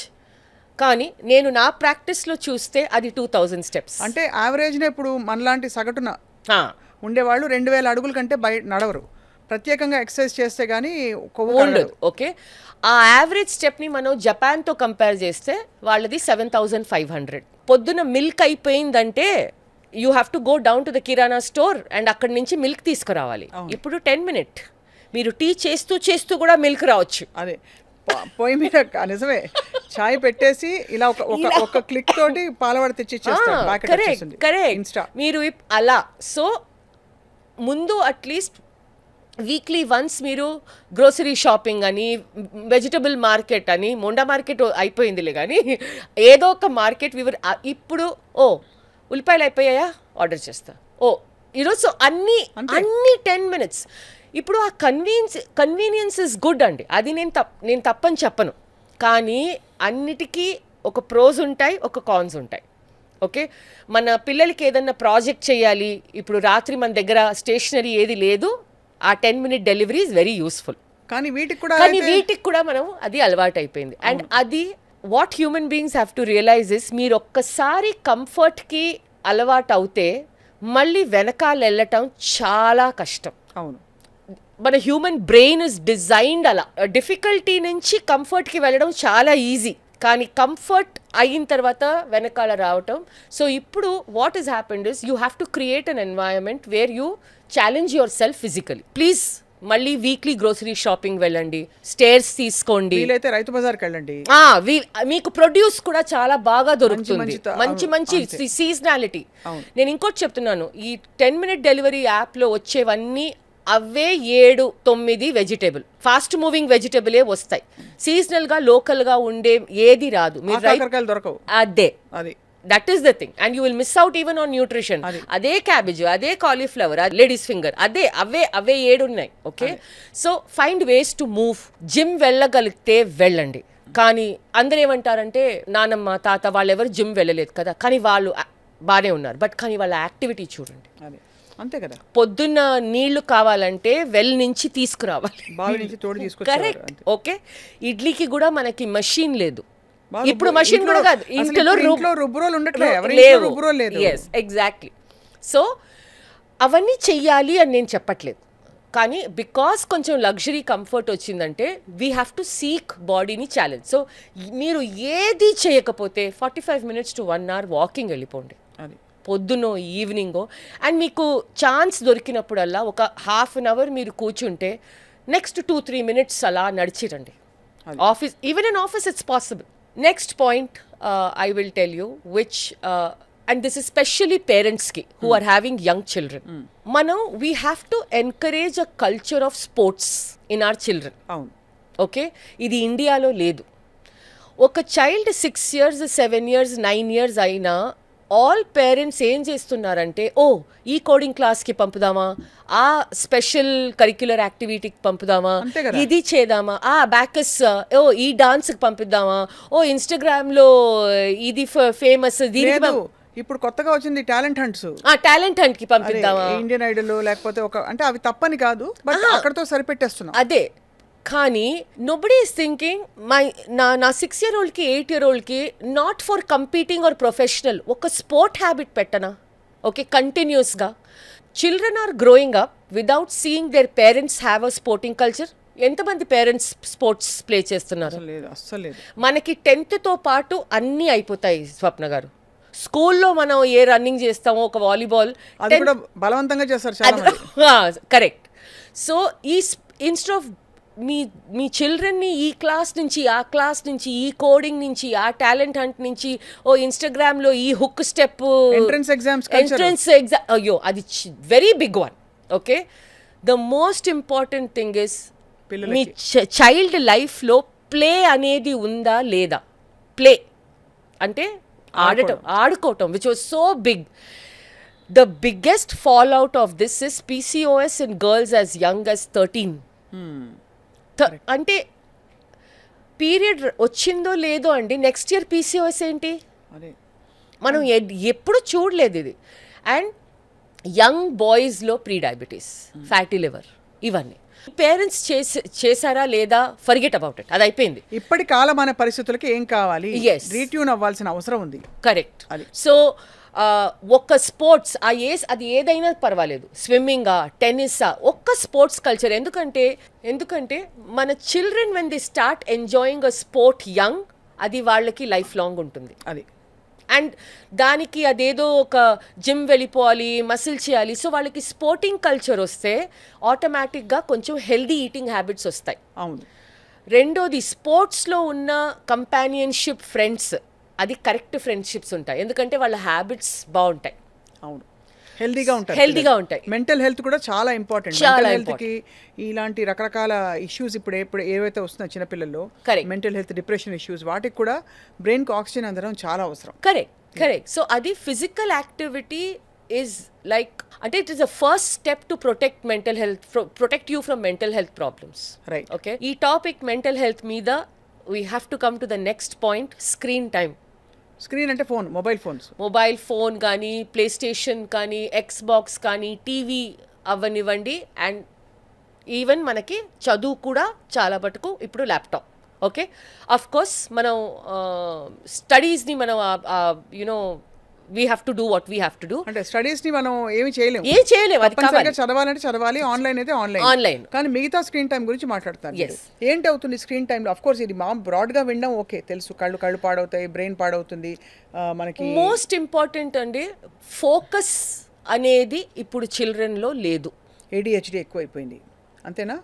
కానీ నేను నా ప్రాక్టీస్లో చూస్తే అది 2000 స్టెప్స్. అంటే యావరేజ్నే ఇప్పుడు మనలాంటి సగటున ఉండేవాళ్ళు 2000 అడుగుల కంటే బయట నడవరు, ప్రత్యేకంగా ఎక్సర్సైజ్ చేస్తే కానీ కొవ్వు ఉండదు. ఓకే, ఆ యావరేజ్ స్టెప్ని మనం జపాన్తో కంపేర్ చేస్తే వాళ్ళది 7500. పొద్దున మిల్క్ అయిపోయిందంటే you have to go down to the kirana store and అక్కడి నుంచి మిల్క్ తీసుకురావాలి. ఇప్పుడు 10 minutes మీరు టీ చేస్తూ చేస్తూ కూడా మిల్క్ రావచ్చు. అదే పొయ్యి మీద నిజమే, చాయ్ పెట్టేసి ఇలా ఒక క్లిక్ తోటి పాలవాడ తెచ్చి కరెక్ట్. మీరు అలా సో ముందు అట్లీస్ట్ వీక్లీ వన్స్ మీరు గ్రోసరీ షాపింగ్ అని, వెజిటబుల్ మార్కెట్ అని, మొండా మార్కెట్ అయిపోయిందిలే కానీ ఏదో ఒక మార్కెట్ ఇప్పుడు ఉల్లిపాయలు అయిపోయాయా ఆర్డర్ చేస్తా, ఈరోజు అన్నీ 10 minutes. ఇప్పుడు ఆ కన్వీనియన్స్ ఇస్ గుడ్ అండి, అది నేను తప్పని చెప్పను, కానీ అన్నిటికీ ఒక ప్రోస్ ఉంటాయి, ఒక కాన్స్ ఉంటాయి. ఓకే, మన పిల్లలకి ఏదన్నా ప్రాజెక్ట్ చేయాలి, ఇప్పుడు రాత్రి మన దగ్గర స్టేషనరీ ఏది లేదు, ఆ 10-minute delivery is very useful. కానీ వీటికి కూడా మనం అది అలవాటు అయిపోయింది. అండ్ అది what human beings have to realize is, మీరు ఒక్కసారి కంఫర్ట్కి అలవాటు అవుతే మళ్ళీ వెనకాల వెళ్ళటం చాలా కష్టం. అవును, మన హ్యూమన్ బ్రెయిన్ ఇస్ డిజైన్డ్ అలా, డిఫికల్టీ నుంచి కంఫర్ట్కి వెళ్ళడం చాలా ఈజీ, కానీ కంఫర్ట్ అయిన తర్వాత వెనకాల రావటం. సో ఇప్పుడు what is happened is you have to create an environment where you challenge your self physically. Please మళ్ళీ వీక్లీ గ్రోసరీ షాపింగ్ వెళ్ళండి, స్టేర్స్ తీసుకోండి, వీలైతే రైతు బజార్కి వెళ్ళండి. మీకు ప్రొడ్యూస్ కూడా కూడా బాగా దొరుకుతుంది, మంచి సీజనాలిటీ. నేను ఇంకోటి చెప్తున్నాను, ఈ 10-minute డెలివరీ యాప్లో వచ్చేవన్నీ అవే 7-9 వెజిటేబుల్, ఫాస్ట్ మూవింగ్ వెజిటేబులే వస్తాయి. సీజనల్గా లోకల్గా ఉండే ఏది రాదు. మీరు దొరకవు. అది that is the thing, and you will miss out even on nutrition. అదే క్యాబేజ్, అదే కాలీఫ్లవర్, లేడీస్ ఫింగర్, అవే 7 ఉన్నాయి. Okay, so find ways to move. Gym వెళ్ళగలిగితే వెళ్ళండి, కానీ అందరూ ఏమంటారంటే నానమ్మ తాత వాళ్ళు ఎవరు జిమ్ వెళ్ళలేదు కదా, కానీ వాళ్ళు బాగానే ఉన్నారు, కానీ వాళ్ళ యాక్టివిటీ చూడండి. అంతే కదా, పొద్దున్న నీళ్లు కావాలంటే వెల్ నుంచి తీసుకురావాలి, కరెక్ట్. ఓకే, ఇడ్లీకి కూడా మనకి మషిన్ లేదు, ఇప్పుడు మషిన్ కూడా కాదు, ఇంట్లో ఎగ్జాక్ట్లీ. సో అవన్నీ చెయ్యాలి అని నేను చెప్పట్లేదు, కానీ బికాస్ కొంచెం లగ్జరీ కంఫర్ట్ వచ్చిందంటే వీ హ్యావ్ టు సీక్ బాడీని ఛాలెంజ్. సో మీరు ఏది చేయకపోతే 45 minutes to 1 hour వాకింగ్ వెళ్ళిపోండి, పొద్దునో ఈవినింగో. అండ్ మీకు ఛాన్స్ దొరికినప్పుడల్లా ఒక ½ an hour మీరు కూర్చుంటే నెక్స్ట్ 2-3 minutes అలా నడిచిరండి. Office, even in office it's possible. Next point I will tell you which, and this especially పేరెంట్స్కి who are having young children, మనం we have to encourage a culture of sports in our children. Okay, ఇది ఇండియాలో లేదు. ఒక child 6 years, 7 years, 9 years అయినా all parents ఏం చేస్తున్నారంటే, ఈ కోడింగ్ క్లాస్కి పంపుదామా, ఆ స్పెషల్ కరిక్యులర్ యాక్టివిటీకి పంపుదామా, ఇది చేద్దామా, బ్యాకస్ ఈ డాన్స్కి పంపిద్దామా, ఇన్స్టాగ్రామ్లో ఇది ఫేమస్, దీనికి ఇప్పుడు కొత్తగా వచ్చింది టాలెంట్ హంట్కి పంపిద్దామా, ఇండియన్ ఐడల్ లేకపోతే అంటే అవి తప్పని కాదు, బట్ అక్కడతో సరిపెట్టేస్తున్నాం. అదే, కానీ నోబడీ ఈస్ థింకింగ్ నా 6-year-oldకి 8-year-oldకి not for competing or professional ఒక స్పోర్ట్ హ్యాబిట్ పెట్టనా. ఓకే, కంటిన్యూస్గా children are growing up without seeing their parents have a sporting culture. ఎంతమంది పేరెంట్స్ స్పోర్ట్స్ ప్లే చేస్తున్నారు? అసలు లేదు, అస్సలు లేదు. మనకి 10th పాటు అన్నీ అయిపోతాయి స్వప్న గారు. స్కూల్లో మనం ఏ రన్నింగ్ చేస్తామో, ఒక వాలీబాల్, అది కూడా బలవంతంగా చేస్తారు చాలా మంది. కరెక్ట్. సో ఇన్స్టెడ్ ఆఫ్ మీ చిల్డ్రన్ని ఈ క్లాస్ నుంచి, ఆ క్లాస్ నుంచి, ఈ కోడింగ్ నుంచి, ఆ టాలెంట్ హంట్ నుంచి, ఓ ఇన్స్టాగ్రామ్లో ఈ హుక్ స్టెప్, ఎంట్రన్స్ ఎగ్జామ్స్, అయ్యో అది very big one. Okay, the most important thing is మీ చైల్డ్ లైఫ్లో ప్లే అనేది ఉందా లేదా? ప్లే అంటే ఆడుకోవటం, which was so big. The biggest fall out of this is PCOS in girls as young as 13. అంటే పీరియడ్ వచ్చిందో లేదో అండి, నెక్స్ట్ ఇయర్ PCOS ఏంటి, మనం ఎప్పుడు చూడలేదు ఇది. అండ్ యంగ్ బాయ్స్లో ప్రీ డయాబెటీస్, ఫ్యాటీ లివర్, ఇవన్నీ పేరెంట్స్ చేశారా లేదా, ఫర్గెట్ అబౌట్ ఇట్, అది అయిపోయింది. ఇప్పటి కాలమాన పరిస్థితులకి ఏం కావాలి, Yes. రీట్యూన్ అవ్వాల్సిన అవసరం ఉంది. కరెక్ట్. సో ఒక్క స్పోర్ట్స్ అది ఏదైనా పర్వాలేదు, స్విమ్మింగా, టెన్నిసా, ఒక్క స్పోర్ట్స్ కల్చర్. ఎందుకంటే మన children when the start enjoying a sport young, అది వాళ్ళకి లైఫ్ లాంగ్ ఉంటుంది. అది అండ్ దానికి అదేదో ఒక జిమ్ వెళ్ళిపోవాలి, మసిల్ చేయాలి. సో వాళ్ళకి స్పోర్టింగ్ కల్చర్ వస్తే ఆటోమేటిక్గా కొంచెం హెల్దీ ఈటింగ్ హ్యాబిట్స్ వస్తాయి. అవును. రెండోది, స్పోర్ట్స్లో ఉన్న కంపానియన్షిప్, ఫ్రెండ్స్, అది కరెక్ట్ ఫ్రెండ్షిప్స్ ఉంటాయి, ఎందుకంటే వాళ్ళ హ్యాబిట్స్ బాగుంటాయి. అవును, హెల్దీగా ఉంటాయి. మెంటల్ హెల్త్ కూడా చాలా ఇంపార్టెంట్. మెంటల్ హెల్త్ కి ఇలాంటి రకరకాల ఇష్యూస్ ఇప్పుడు ఏవైతే వస్తున్నాయి చిన్నపిల్లల్లో, మెంటల్ హెల్త్, డిప్రెషన్ ఇష్యూస్, వాటికి కూడా బ్రెయిన్ కి ఆక్సిజన్ అందడం చాలా అవసరం. కరెక్ట్. సో అది ఫిజికల్ యాక్టివిటీ ఈజ్ లైక్, అంటే it is the first step to protect mental health, protect you from mental health problems. Right. Okay, ఈ టాపిక్ మెంటల్ హెల్త్ మీద we have to come to the next point, screen time. Screen అంటే phone, mobile phone కానీ, play station కానీ, Xbox కానీ, TV అవ్వనివ్వండి, and even మనకి చదువు కూడా చాలా మటుకు ఇప్పుడు ల్యాప్టాప్. ఓకే, అఫ్ కోర్స్ మనం స్టడీస్ని మనం you know we have to do what we have to do. అంటే స్టడీస్ ని మనం ఏమి చేయలేము, అది చదవాలంటే చదవాలి, ఆన్లైన్ అయితే ఆన్లైన్. కానీ మిగతా స్క్రీన్ టైం గురించి మాట్లాడతాను. ఏంటి అవుతుంది స్క్రీన్ టైంలో? అఫ్ కోర్స్ ఇది బ్రాడ్ గా వినడం ఓకే, తెలుసు, కళ్ళు పాడవుతాయి, బ్రెయిన్ పాడవుతుంది మనకి. మోస్ట్ ఇంపార్టెంట్ అండి, ఫోకస్ అనేది ఇప్పుడు చిల్డ్రన్లో లేదు. ADHD ఎక్కువైపోయింది, అంతేనా?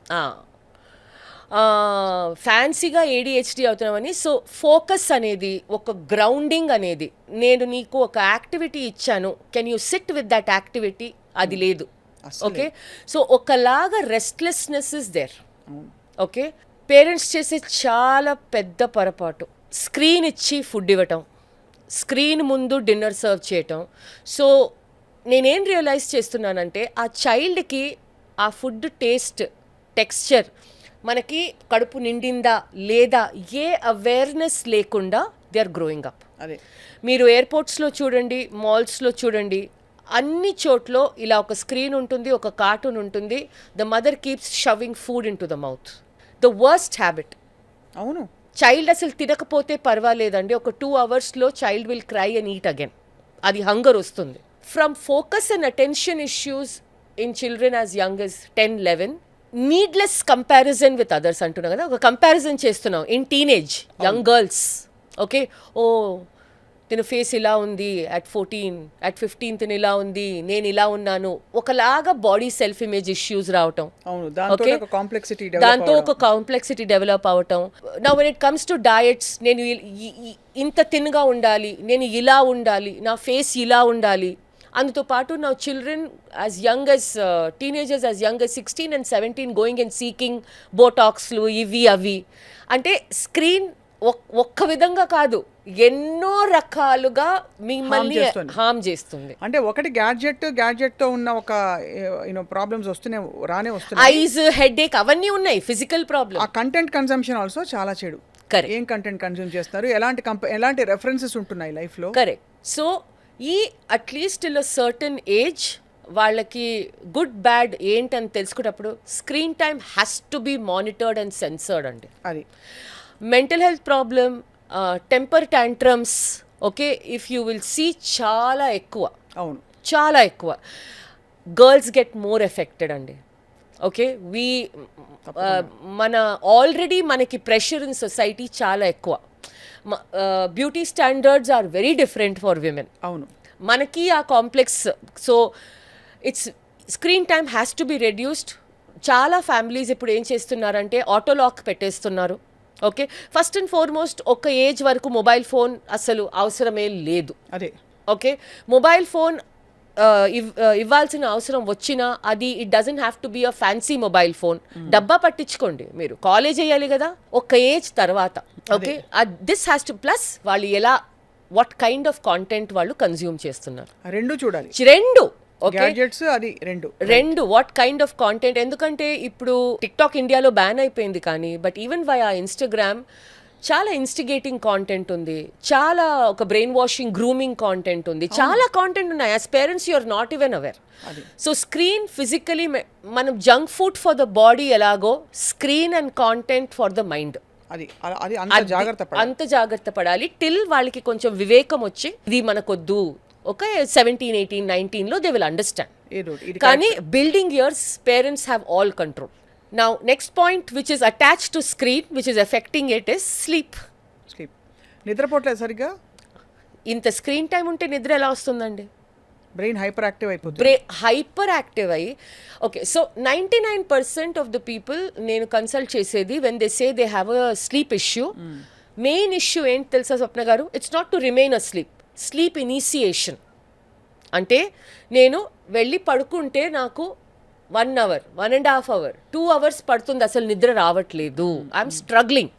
ఫ్యాన్సీగా ADHD అవుతున్నామని. సో ఫోకస్ అనేది, ఒక గ్రౌండింగ్ అనేది, నేను నీకు ఒక యాక్టివిటీ ఇచ్చాను, can you sit with that activity, అది లేదు. ఓకే, సో ఒకలాగా restlessness is there. Okay, parents చేసే చాలా పెద్ద పొరపాటు, స్క్రీన్ ఇచ్చి ఫుడ్ ఇవ్వటం, స్క్రీన్ ముందు డిన్నర్ సర్వ్ చేయటం. సో నేనేం రియలైజ్ చేస్తున్నానంటే, ఆ చైల్డ్కి ఆ ఫుడ్ టేస్ట్, టెక్స్చర్, మనకి కడుపు నిండిందా లేదా, ఏ అవేర్నెస్ లేకుండా దే ఆర్ గ్రోయింగ్ అప్. అదే మీరు ఎయిర్పోర్ట్స్లో చూడండి, మాల్స్లో చూడండి, అన్ని చోట్ల ఇలా ఒక స్క్రీన్ ఉంటుంది, ఒక కార్టూన్ ఉంటుంది. The mother keeps shoving food in to the mouth. The worst habit. అవును, చైల్డ్ అసలు తినకపోతే పర్వాలేదండి, ఒక 2 అవర్స్లో child will cry and eat again. అది హంగర్ వస్తుంది. From focus and attention issues in children as young as 10-11, needless comparison with others అంటున్నాం కదా, ఒక కంపారిజన్ చేస్తున్నాం in teenage young girls. Okay, ఓ తిన ఫేస్ ఇలా ఉంది అట్ 14, అట్ 15 ఇలా ఉంది, నేను ఇలా ఉన్నాను, ఒకలాగా బాడీ సెల్ఫ్ ఇమేజ్ ఇష్యూస్ రావటం. దాంతో ఒక కాంప్లెక్సిటీ డెవలప్ అవటం. Now when it comes to diets, నేను ఇంత తిన్గా ఉండాలి, నేను ఇలా ఉండాలి, నా ఫేస్ ఇలా ఉండాలి. అందుతో పాటు నా children as young as teenagers as young as 16 and 17 going and seeking బోటాక్స్లు, ఇవి అవి. అంటే స్క్రీన్ ఒక్క విధంగా కాదు, ఎన్నో రకాలుగా మిమ్మల్ని హామ్ చేస్తుంది. అంటే ఒకటి గ్యాడ్జెట్ తో ఉన్న ఒక ప్రాబ్లమ్స్ వస్తున్నాయి, ఐజ్, హెడేక్, అవన్నీ ఉన్నాయి, ఫిజికల్ ప్రాబ్లమ్. ఆ కంటెంట్ కన్సంప్షన్ ఆల్సో చాలా చెడు. ఏం కంటెంట్ కన్స్యూమ్ చేస్తారు, ఎలాంటి రెఫరెన్సెస్ ఉంటున్నాయి లైఫ్ లో. కరెక్ట్. సో ఈ అట్లీస్ట్ ఇన్ సర్టన్ ఏజ్ వాళ్ళకి గుడ్ బ్యాడ్ ఏంటని తెలుసుకున్నప్పుడు screen time has to be monitored and censored అండి. అది mental health problem, temper tantrums, okay, if you will see చాలా ఎక్కువ. అవును, చాలా ఎక్కువ. గర్ల్స్ గెట్ మోర్ ఎఫెక్టెడ్ అండి. ఓకే వీ మన ఆల్రెడీ మనకి ప్రెషర్ ఇన్ సొసైటీ చాలా ఎక్కువ. Beauty standards are very different for women. అవును. మనకి ఆ complex. So it's screen time has to be reduced. చాలా ఫ్యామిలీస్ ఇప్పుడు ఏం చేస్తున్నారంటే ఆటో లాక్ పెట్టేస్తున్నారు. ఓకే, ఫస్ట్ అండ్ ఫార్మోస్ట్ ఒక ఏజ్ వరకు మొబైల్ ఫోన్ అసలు అవసరమే లేదు. అదే. ఓకే, మొబైల్ ఫోన్ ఇవ్వాల్సిన అవసరం వచ్చినా అది it doesn't have to be a fancy mobile phone. డబ్బా పట్టించుకోండి, మీరు కాలేజ్ అయ్యాలి కదా ఒక ఏజ్ తర్వాత. Okay, this has to plus వాళ్ళు ఎలా వాట్ కైండ్ ఆఫ్ కాంటెంట్ వాళ్ళు కన్జ్యూమ్ చేస్తున్నారు రెండు చూడాలి. రెండు గ్యాడ్జెట్స్ అది రెండు వాట్ కైండ్ ఆఫ్ కాంటెంట్. ఎందుకంటే ఇప్పుడు టిక్టాక్ ఇండియాలో బ్యాన్ అయిపోయింది, కానీ బట్ ఈవెన్ వయా ఇన్స్టాగ్రామ్ చాలా ఇన్స్టిగేటింగ్ కాంటెంట్ ఉంది, చాలా ఒక బ్రెయిన్ వాషింగ్ గ్రూమింగ్ కాంటెంట్ ఉంది, చాలా కాంటెంట్ ఉన్నాయి. As parents you're not even aware. So screen physically మనం junk food for the body ఎలాగో screen and content for the mind అంత జాగ్రత్త పడాలి. టిల్ వాళ్ళకి కొంచెం వివేకం వచ్చి ఇది మనకొద్దు, ఒక 17, 18, 19లో దే విల్ అండర్స్టాండ్. కానీ building years parents have all control. Now, next point which is attached to screen, which is affecting it, is sleep. నిద్రపోవట్లేదు సరిగ్గా. ఇంత స్క్రీన్ టైం ఉంటే నిద్ర ఎలా వస్తుందండి? బ్రెయిన్ హైపర్ యాక్టివ్ అయిపోతుంది. హైపర్ యాక్టివ్ అయ్యి. Okay, so 99% of the people నేను consult చేసేది when they say they have a sleep issue, main issue ఏంటి తెలుసా స్వప్న గారు? It's not to remain a sleep initiation. అంటే నేను వెళ్ళి పడుకుంటే నాకు 1 hour, 1.5 hour, 2 hours పడుతుంది, అసలు నిద్ర రావట్లేదు, ఐఎమ్ స్ట్రగ్లింగ్.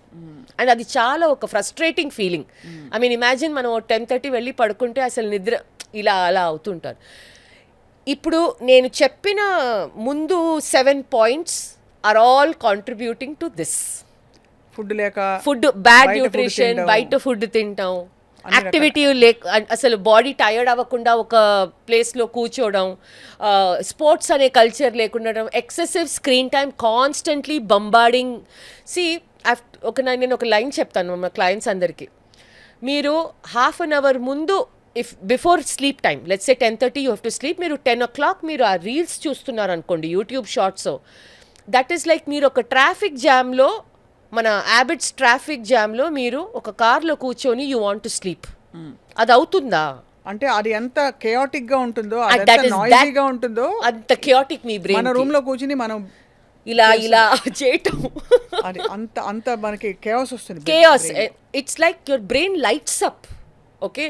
అండ్ అది చాలా ఒక frustrating feeling. I mean imagine మనం 10:30 వెళ్ళి పడుకుంటే అసలు నిద్ర ఇలా అలా అవుతుంటారు. ఇప్పుడు నేను చెప్పిన ముందు 7 points are all contributing to this. Food bad nutrition, బయట ఫుడ్ తింటాం, యాక్టివిటీ అసలు బాడీ టైర్డ్ అవ్వకుండా ఒక ప్లేస్లో కూర్చోవడం, స్పోర్ట్స్ అనే కల్చర్ లేకుండా, excessive screen time, constantly bombarding. నేను ఒక లైన్ చెప్తాను మా క్లయింట్స్ అందరికీ. మీరు హాఫ్ అన్ అవర్ ముందు before sleep time, let's say 10:30 you have to sleep, మీరు 10 o'clock మీరు ఆ రీల్స్ చూస్తున్నారు అనుకోండి, YouTube shorts, that is like మీరు ఒక ట్రాఫిక్ జామ్లో, మన హ్యాబిట్స్ ట్రాఫిక్ జామ్లో మీరు ఒక కార్లో కూర్చొని యూ వాంట్ టు స్లీప్. అది అవుతుందా? అంటే అది ఎంత కేయాటిక్ గా ఉంటుందో, నాయిసీగా ఉంటుందో, అంత కేయాటిక్ మీ బ్రెయిన్. మన రూమ్ లో కూర్చుని మనం ఇలా చేయటం, అది అంత మనకి కేయాస్ వస్తుంది. Chaos. It's like your brain lights up. Okay,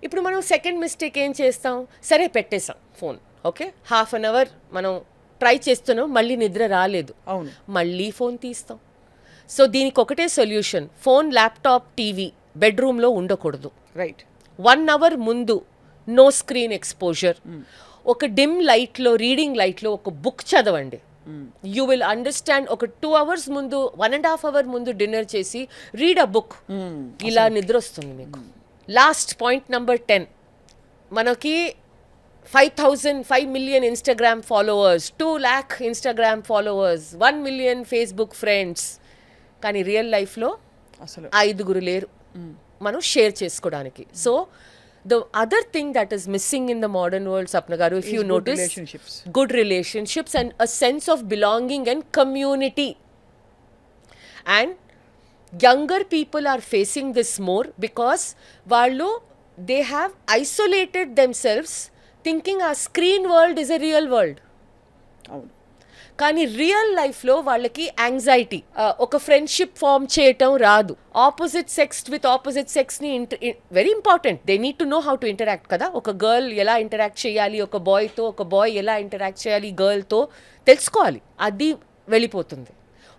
ఇప్పుడు మనం సెకండ్ మిస్టేక్ ఏం చేస్తాం? సరే పెట్టేసాం phone, okay, half an hour మనం ట్రై చేస్తున్నాం, మళ్ళీ నిద్ర రాలేదు, అవును, మళ్ళీ ఫోన్ తీస్తాం. సో దీనికి ఒకటే సొల్యూషన్, ఫోన్, ల్యాప్టాప్, టీవీ బెడ్రూమ్లో ఉండకూడదు. రైట్. 1 hour ముందు నో స్క్రీన్ ఎక్స్పోజర్. ఒక డిమ్ లైట్లో, రీడింగ్ లైట్లో ఒక బుక్ చదవండి. You will understand. ఒక 2 hours ముందు, 1.5 hour ముందు డిన్నర్ చేసి రీడ్ అ బుక్. ఇలా నిద్ర వస్తుంది మీకు. Last point number 10. మనకి 5 million Instagram followers, 2 lakh Instagram followers, 1 million Facebook friends, కానీ రియల్ లైఫ్లో అసలు 5 లేరు మనం షేర్ చేసుకోవడానికి. So the other thing that is missing in the modern world, Sapna garu, if you notice, good relationships and a sense of belonging and community. And younger people are facing this more because they have isolated themselves thinking our screen world is a real world. కానీ real లైఫ్లో వాళ్ళకి anxiety, ఒక friendship form చేయటం రాదు. Opposite sex with opposite సెక్స్ని very important, they need to know how to interact కదా. ఒక girl ఎలా ఇంటరాక్ట్ చేయాలి ఒక బాయ్తో, ఒక బాయ్ ఎలా ఇంటరాక్ట్ చేయాలి గర్ల్తో తెలుసుకోవాలి. అది వెళ్ళిపోతుంది.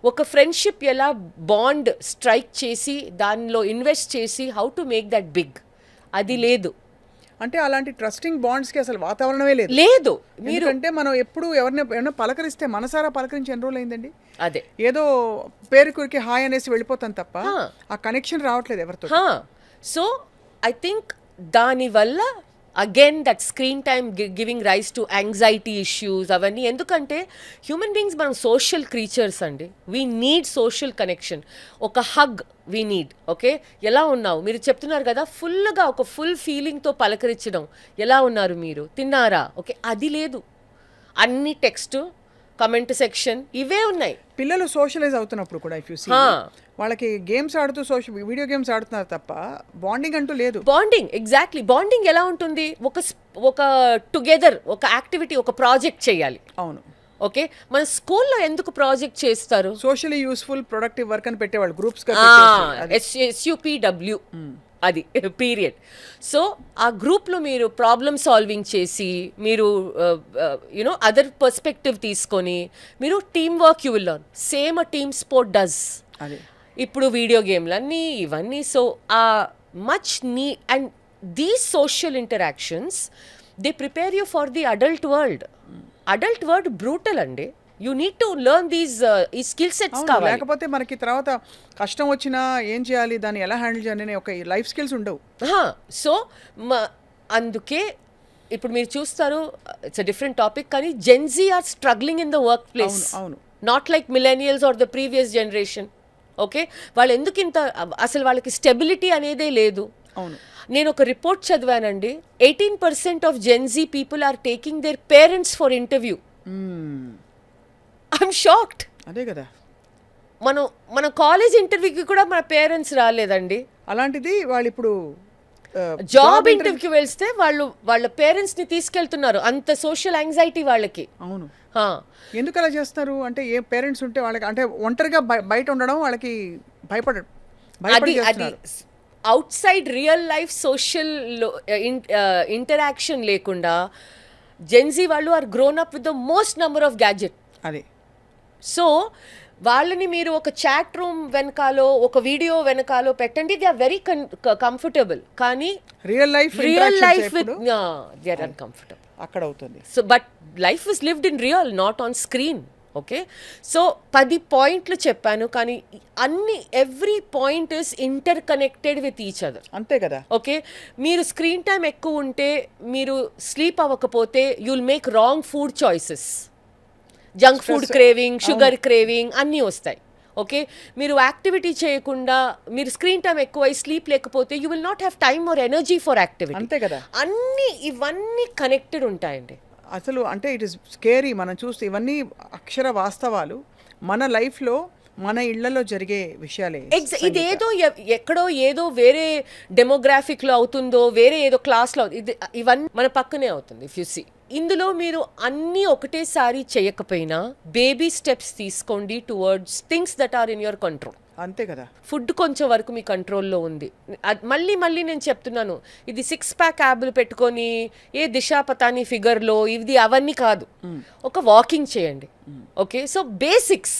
ఒక ఫ్రెండ్షిప్ ఎలా బాండ్ స్ట్రైక్ చేసి దానిలో ఇన్వెస్ట్ చేసి how to make that big, అది లేదు. అంటే అలాంటి ట్రస్టింగ్ బాండ్స్కి అసలు వాతావరణమే లేదు. మీరు అంటే మనం ఎప్పుడు ఎవరైనా పలకరిస్తే మనసారా పలకరించి ఎన్ని రోజులు అయిందండి? అదే ఏదో పేరుకి హాయ్ అనేసి వెళ్ళిపోతాం తప్ప ఆ కనెక్షన్ రావట్లేదు ఎవరితో. సో ఐ థింక్ దానివల్ల again that screen time giving rise to anxiety issues అవన్నీ. ఎందుకంటే హ్యూమన్ బీయింగ్స్ మనం సోషల్ క్రీచర్స్ అండి. We need social connection. ఒక హగ్ వీ నీడ్. ఓకే, ఎలా ఉన్నావు మీరు చెప్తున్నారు కదా, ఫుల్గా ఒక ఫుల్ ఫీలింగ్తో పలకరించడం, ఎలా ఉన్నారు మీరు, తిన్నారా, ఓకే, అది లేదు. అన్ని టెక్స్ట్, కమెంట్ సెక్షన్ ఇవే ఉన్నాయి. పిల్లలు సోషలైజ్ అవుతున్నప్పుడు కూడా ఇఫ్ యూ సీ హా. వాళ్ళకి గేమ్స్ ఆడుతూ వీడియో గేమ్స్ ఆడుతున్నారు తప్ప బాండింగ్ అంటూ లేదు. Bonding, exactly. బాండింగ్ ఎలా ఉంటుంది? ఒక టుగెదర్ ఒక యాక్టివిటీ, ఒక ప్రాజెక్ట్ చేయాలి. అవును. ఓకే, మన స్కూల్లో ఎందుకు ప్రాజెక్ట్ చేస్తారు? సోషలీ యూస్ఫుల్ ప్రొడక్టివ్ వర్క్ అని పెట్టేవాళ్ళు గ్రూప్స్ SUPW అది పీరియడ్. సో ఆ గ్రూప్లో మీరు ప్రాబ్లమ్ సాల్వింగ్ చేసి, మీరు యునో అదర్ పర్స్పెక్టివ్ తీసుకొని, మీరు team work you will learn. Same a team sport does. అది ఇప్పుడు వీడియో గేమ్లన్నీ ఇవన్నీ. సో ఆ మచ్ నీ and these social interactions they prepare you for the adult world. Adult world brutal అండి. యూ నీడ్ టు లెర్న్ ఈ skill sets కావాలి. లేకపోతే మనకి తర్వాత కష్టం వచ్చినా ఏం చేయాలి, దాన్ని ఎలా హ్యాండిల్ చేయాలి ఒక లైఫ్ స్కిల్స్ ఉండవు. సో అందుకే ఇప్పుడు మీరు చూస్తారు, ఇట్స్ అ డిఫరెంట్ టాపిక్, కానీ Gen Z are struggling in the workplace. అవును. Not like millennials or the previous generation. Okay, వాళ్ళు ఎందుకు ఇంత, అసలు వాళ్ళకి స్టెబిలిటీ అనేదే లేదు. అవును. నేను ఒక రిపోర్ట్ చదివానండి, 18% of Gen Z people are taking their parents for interview. I'm shocked. అదే కదా, మన కాలేజ్ ఇంటర్వ్యూకి కూడా మన పేరెంట్స్ రాలేదండి. అలాంటిది వాళ్ళు ఇప్పుడు జాబ్ ఇంటర్వ్యూకి వెళ్తే వాళ్ళ పేరెంట్స్ ని తీసుకెళ్తున్నారు. అంత సోషల్ యాంగ్జైటీ వాళ్ళకి. అవును. ఎందుకు అలా చేస్తారు అంటే, ఏ పేరెంట్స్ ఉంటే వాళ్ళకి అంటే ఒంటరిగా బయట ఉండడం వాళ్ళకి భయపడరు. అది outside real life social interaction లేకుండా జెన్జీ వాళ్ళు are grown up with the most number of gadget. అది. సో వాళ్ళని మీరు ఒక చాట్ రూమ్ వెనకాలో, ఒక వీడియో వెనకాలో పెట్టండి, దే ఆర్ వెరీ కంఫర్టబుల్. కానీ real life with they are uncomfortable అక్కడ అవుతుంది. So but life is lived in real, not on screen. Okay, so 10 పాయింట్లు చెప్పాను, కానీ every point is interconnected with each other. అంతే కదా. ఓకే, మీరు screen time ఎక్కువ ఉంటే, మీరు స్లీప్ అవ్వకపోతే, you'll make wrong food choices. Junk food craving, sugar craving అన్నీ వస్తాయి. ఓకే, మీరు యాక్టివిటీ చేయకుండా, మీరు స్క్రీన్ టైం ఎక్కువ స్లీప్ లేకపోతే, you will not have time or energy for activity. అంతే కదా. ఇవన్నీ కనెక్టెడ్ ఉంటాయండి. అసలు అంటే ఇట్ ఇస్ స్కేరీ. మనం చూస్తే ఇవన్నీ అక్షర వాస్తవాలు మన లైఫ్లో, మన ఇళ్లలో జరిగే విషయాలే. ఇదేదో ఎక్కడో ఏదో వేరే డెమోగ్రాఫిక్లో అవుతుందో, వేరే ఏదో క్లాస్లో, ఇవన్నీ మన పక్కనే అవుతుంది. ఇఫ్ యు సీ, ఇందులో మీరు అన్నీ ఒకటేసారి చేయకపోయినా బేబీ స్టెప్స్ తీసుకోండి towards things that are in your control. అంతే కదా. ఫుడ్ కొంచెం వరకు మీ కంట్రోల్లో ఉంది. మళ్ళీ నేను చెప్తున్నాను, ఇది 6 ప్యాక్ యాబులు పెట్టుకొని ఏ దిశా పతాని ఫిగర్లో ఇది అవన్నీ కాదు. ఒక వాకింగ్ చేయండి. ఓకే, సో బేసిక్స్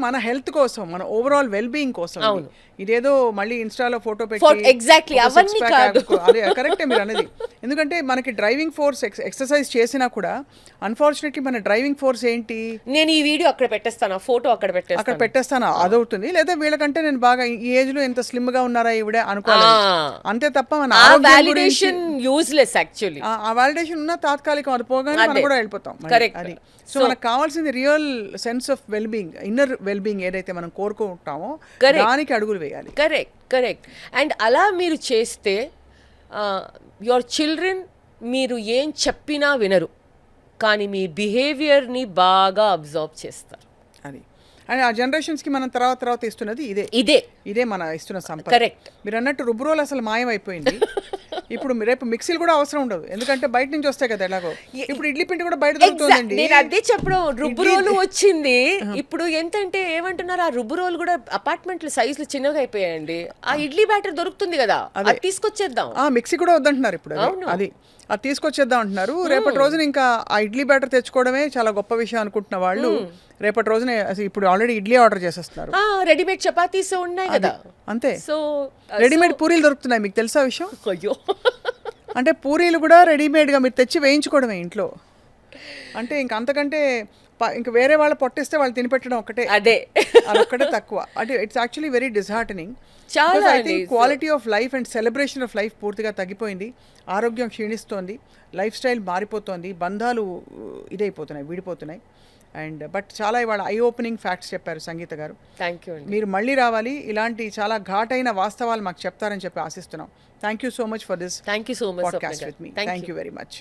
మన హెల్త్ కోసం, మన ఓవరాల్ వెల్ బీయింగ్ కోసం. అవును. ఇదేదో మళ్ళీ ఇన్స్టాలో ఫోటో పెట్టి ఎగ్జాక్ట్లీ అవన్నీ కాదు. అదే కరెక్టే మీరు అనేది. ఎందుకంటే మనకి డ్రైవింగ్ ఫోర్స్ ఎక్సర్సైజ్ చేసినా కూడా అన్ఫార్చునేట్లీ మన డ్రైవింగ్ ఫోర్స్ ఏంటి, నేను ఈ వీడియో అక్కడ పెట్టేస్తాను, ఫోటో అక్కడ పెట్టేస్తాను అదవుతుంది. లేదా వీళ్ళకంటే నేను బాగా ఈ ఏజ్ లో ఎంత స్లిమ్ గా ఉన్నారా ఈవిడే అనుకోవాలి. అంతే తప్ప మన వాలిడేషన్ యూజ్లెస్ యాక్చువల్లీ. ఆ వాలిడేషన్ ఉన్న తాత్కాలికం, అది పోగానే మనం కూడా వెళ్ళిపోతాం. అది. సో మనకు కావాల్సింది real sense of well being, inner well being ఏదైతే మనం కోరుకుంటామో దానికి అడుగులు వేయాలి. కరెక్ట్. అండ్ అలా మీరు చేస్తే యువర్ చిల్డ్రన్ మీరు ఏం చెప్పినా వినరు, కానీ మీ బిహేవియర్ని బాగా అబ్జర్వ్ చేస్తారు. అది. అండ్ ఆ జనరేషన్స్కి మనం తర్వాత ఇస్తున్నది ఇదే మన ఇస్తున్న సంపద. కరెక్ట్. మీరు అన్నట్టు రుబ్బురోలు అసలు మాయమైపోయింది. ఇప్పుడు రేపు మిక్సీలు కూడా అవసరం ఉండదు, ఎందుకంటే బయట నుంచి వస్తాయి కదా. ఎలాగో ఇప్పుడు ఇడ్లీ పిండి కూడా బయట దొరుకుతుందండి. నేను అదే చెప్పడం, రుబ్బురోలు వచ్చింది. ఇప్పుడు ఎంతంటే ఏమంటున్నారు, ఆ రుబ్బురోలు కూడా అపార్ట్మెంట్ల సైజులు చిన్నగా అయిపోయాయండి. ఆ ఇడ్లీ బ్యాటర్ దొరుకుతుంది కదా, అది తీసుకొచ్చేద్దాం. మిక్సీ కూడా వద్దంటున్నారు ఇప్పుడు. అది తీసుకొచ్చేద్దాం అంటున్నారు. రేపటి రోజున ఇంకా ఆ ఇడ్లీ బ్యాటర్ తెచ్చుకోవడమే చాలా గొప్ప విషయం అనుకుంటున్న వాళ్ళు రేపటి రోజున ఇప్పుడు ఆల్రెడీ ఇడ్లీ ఆర్డర్ చేసేస్తున్నారు. రెడీమేడ్ చపాతీస్ ఉన్నాయి కదా. అంతే. సో రెడీమేడ్ పూరీలు దొరుకుతున్నాయి, మీకు తెలుసా విషయం? అయ్యో, అంటే పూరీలు కూడా రెడీమేడ్గా మీరు తెచ్చి వేయించుకోవడమే ఇంట్లో. అంటే ఇంక అంతకంటే ఇంక వేరే వాళ్ళు పొట్టిస్తే వాళ్ళు తినిపెట్టడం ఒకటే, అదొక్కటే తక్కువ. అంటే ఇట్స్ యాక్చువల్లీ వెరీ డిస్హార్టనింగ్. చాలా I think quality of life and celebration of life పూర్తిగా తగ్గిపోయింది. ఆరోగ్యం క్షీణిస్తోంది, లైఫ్ స్టైల్ మారిపోతోంది, బంధాలు ఇదైపోతున్నాయి, విడిపోతున్నాయి. అండ్ బట్ చాలా ఇవాళ ఐ ఓపెనింగ్ ఫ్యాక్ట్స్ చెప్పారు సంగీత గారు. Thank you. మీరు మళ్ళీ రావాలి, ఇలాంటి చాలా ఘాటైన వాస్తవాలు మాకు చెప్తారని చెప్పి ఆశిస్తున్నాం. Thank you so much for this podcast with me. Thank you very much.